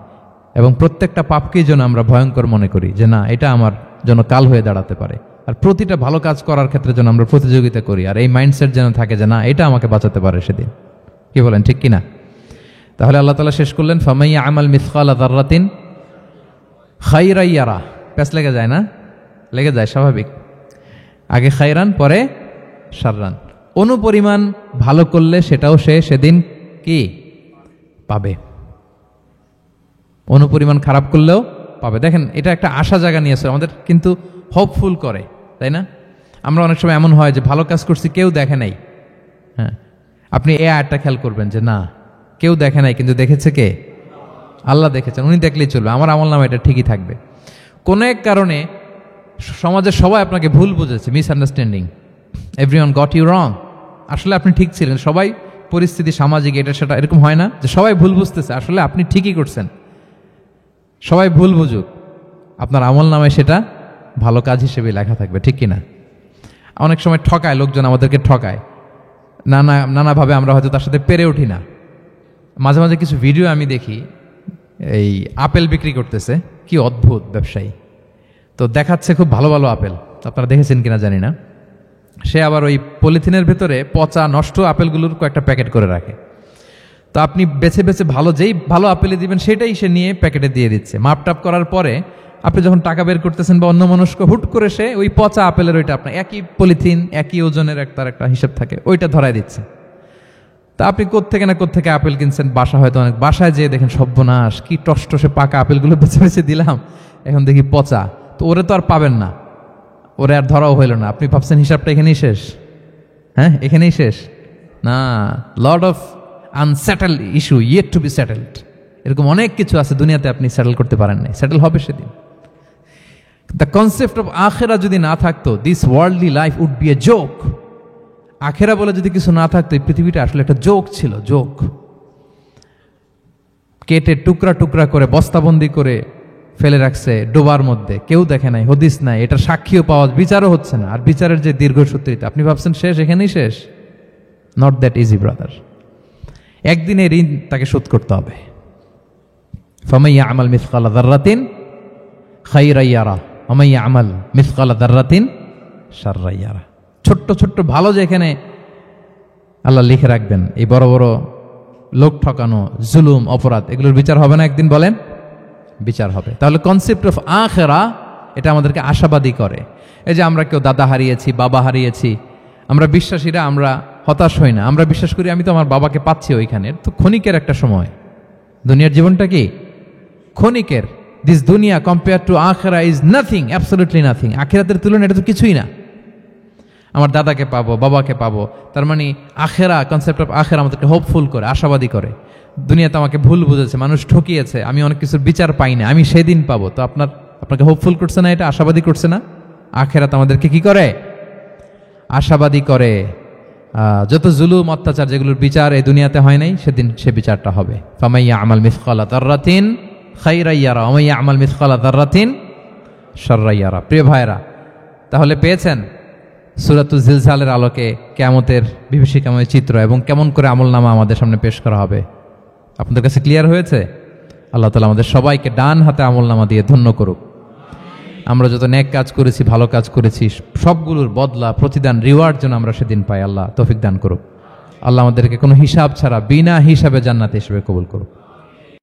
এবং প্রত্যেকটা পাপকেই যেন আমরা ভয়ঙ্কর মনে করি, যে না, এটা আমার জন্য কাল হয়ে দাঁড়াতে পারে। আর প্রতিটা ভালো কাজ করার ক্ষেত্রে যেন আমরা প্রতিযোগিতা করি, আর এই মাইন্ডসেট যেন থাকে যে না, এটা আমাকে বাঁচাতে পারে সেদিন। কি বলেন, ঠিক কিনা? তাহলে আল্লাহ তাআলা শেষ করলেন, ফামাইয়া আমাল মিসকালা যাররাতিন খাইরান ইয়ারা। প্যাচ লেগে যায় না? লেগে যায়, স্বাভাবিক। আগে খাইরান, পরে শাররান। অনুপরিমাণ ভালো করলে সেটাও সে সেদিন কি পাবে, অনুপরিমাণ খারাপ করলেও পাবে। দেখেন, এটা একটা আশা জায়গা নিয়েছে আমাদের, কিন্তু হোপফুল করে, তাই না? আমরা অনেক সময় এমন হয় যে ভালো কাজ করছি, কেউ দেখে নাই। হ্যাঁ, আপনি এই আয়াতটা খেয়াল করবেন যে না, কেউ দেখে নাই, কিন্তু দেখেছে কে? আল্লাহ দেখেছেন, উনি দেখলেই চলবে, আমার আমলনামা এটা ঠিকই থাকবে। কোন এক কারণে সমাজের সবাই আপনাকে ভুল বুঝেছে, misunderstanding, everyone got you wrong. আসলে আপনি ঠিক ছিলেন, সবাই পরিস্থিতি, সামাজিক, এটা সেটা, এরকম হয় না যে সবাই ভুল বুঝতেছে, আসলে আপনি ঠিকই করছেন। সবাই ভুল বুঝুক, আপনার আমলনামায় সেটা ভালো কাজ হিসেবে লেখা থাকবে, ঠিক কিনা? অনেক সময় ঠকায় লোকজন, আমাদেরকে ঠকায় নানাভাবে, আমরা হয়তো তার সাথে পেরে উঠি না। মাঝে মাঝে কিছু ভিডিও আমি দেখি, এই আপেল বিক্রি করতেছে, কি অদ্ভুত ব্যবসায়ী, তো দেখাচ্ছে খুব ভালো ভালো আপেল, আপনারা দেখেছেন কিনা জানি না। সে আবার ওই পলিথিনের ভেতরে পচা নষ্ট আপেলগুলোর কয়েকটা প্যাকেট করে রাখে। তো আপনি বেছে বেছে যেই ভালো আপেলে দিবেন সেটাই সে নিয়ে প্যাকেটে দিয়ে দিচ্ছে। মাপটাপ করার পরে আপনি যখন টাকা বের করতেছেন বা অন্য মানুষকে, হুট করে সে ওই পচা আপেলের ওইটা, আপনার একই পলিথিন, একই ওজনের তার একটা হিসাব থাকে, ওইটা ধরায় দিচ্ছে। তা আপনি কোত্থেকে না কোত্থেকে আপেল কিনছেন, হয়তো অনেক, বাসায় যেয়ে দেখেন সর্বনাশ, কি টসটসে পাকা আপেলগুলো বেছে বেছে দিলাম, এখন দেখি পচা। তো ওরে তো আর পাবেন না, ওরে আর ধরাও হইল না। আপনি ভাবছেন হিসাবটা এখানেই শেষ? হ্যাঁ, এখানেই শেষ না। Lot of unsettled issue yet to be settled. এরকম অনেক কিছু আছে দুনিয়াতে আপনি সেটেল করতে পারেন নাই, সেটেল হবে সেদিন। দ্য কনসেপ্ট অফ আখেরা যদি না থাকতো, this worldly life would be a joke. আখেরা বলে যদি কিছু না থাকতো, এই পৃথিবীটা আসলে একটা জোক ছিল, জোক। কেটে টুকরা টুকরা করে বস্তাবন্দি করে ফেলে রাখছে ডোবার মধ্যে, কেউ দেখে নাই, হদিস নাই, এটা সাক্ষীও পাওয়া, বিচারও হচ্ছে না। আর বিচারের যে দীর্ঘসূত্রিতা, আপনি ভাবছেন শেষ, এখানেই শেষ? Not that easy brother. একদিনে ঋণ তাকে শোধ করতে হবে। ফামাইয়া আমাল মিসকালা যাররাতিন খাইরান ইয়ারা ওয়া মাইয়া আমাল মিসকালা যাররাতিন শাররান ইয়ারা। ছোট্ট ছোট্ট ভালো যেখানে আল্লাহ লিখে রাখবেন, এই বড় বড় লোক ঠকানো, জুলুম, অপরাধ, এগুলোর বিচার হবে না একদিন? বলেন, বিচার হবে। তাহলে কনসেপ্ট অফ আখিরা, এটা আমাদেরকে আশাবাদী করে। এই যে আমরা কেউ দাদা হারিয়েছি, বাবা হারিয়েছি, আমরা বিশ্বাসীরা আমরা হতাশ হই না, আমরা বিশ্বাস করি আমি তো আমার বাবাকে পাচ্ছি ওইখানে। তো ক্ষণিকের একটা সময়, দুনিয়ার জীবনটা কি ক্ষণিকের। দিস দুনিয়া কম্পেয়ার টু আখিরা ইজ নাথিং, অ্যাবসলিউটলি নাথিং। আখিরাতের তুলনায় এটা তো কিছুই না। আমার দাদাকে পাবো, বাবাকে পাবো, তার মানে আখেরা, কনসেপ্ট অফ আখেরা আমাদেরকে হোপফুল করে, আশাবাদী করে। দুনিয়াতে আমাকে ভুল বুঝেছে, মানুষ ঠকিয়েছে, আমি অনেক কিছুর বিচার পাই না, আমি সেদিন পাবো। তো আপনাকে হোপফুল করছে না, এটা আশাবাদী করছে না? আখেরাত আমাদেরকে কি করে? আশাবাদী করে। যত জুলুম অত্যাচার যেগুলোর বিচার এই দুনিয়াতে হয় নাই, সেদিন সে বিচারটা হবে। ফামাইয়া আমাল মিসকালা যাররাতিন খাইরান ইয়ারা ওয়া মাইয়া আমাল মিসকালা যাররাতিন শাররান ইয়ারা। প্রিয় ভাইরা, তাহলে পেয়েছেন সূরাতুল জিলজালের আলোকে কিয়ামতের বিভীষিকাময় চিত্র এবং কেমন করে আমলনামা আমাদের সামনে পেশ করা হবে। আপনাদের কাছে ক্লিয়ার হয়েছে? আল্লাহ তাআলা আমাদের সবাইকে ডান হাতে আমলনামা দিয়ে ধন্য করুক। আমরা যত নেক কাজ করেছি, ভালো কাজ করেছি, সবগুলোর বদলা, প্রতিদান, রিওয়ার্ড যেন আমরা সেদিন পাই। আল্লাহ তৌফিক দান করুক। আল্লাহ আমাদেরকে কোনো হিসাব ছাড়া বিনা হিসাবে জান্নাত হিসেবে কবুল করুক।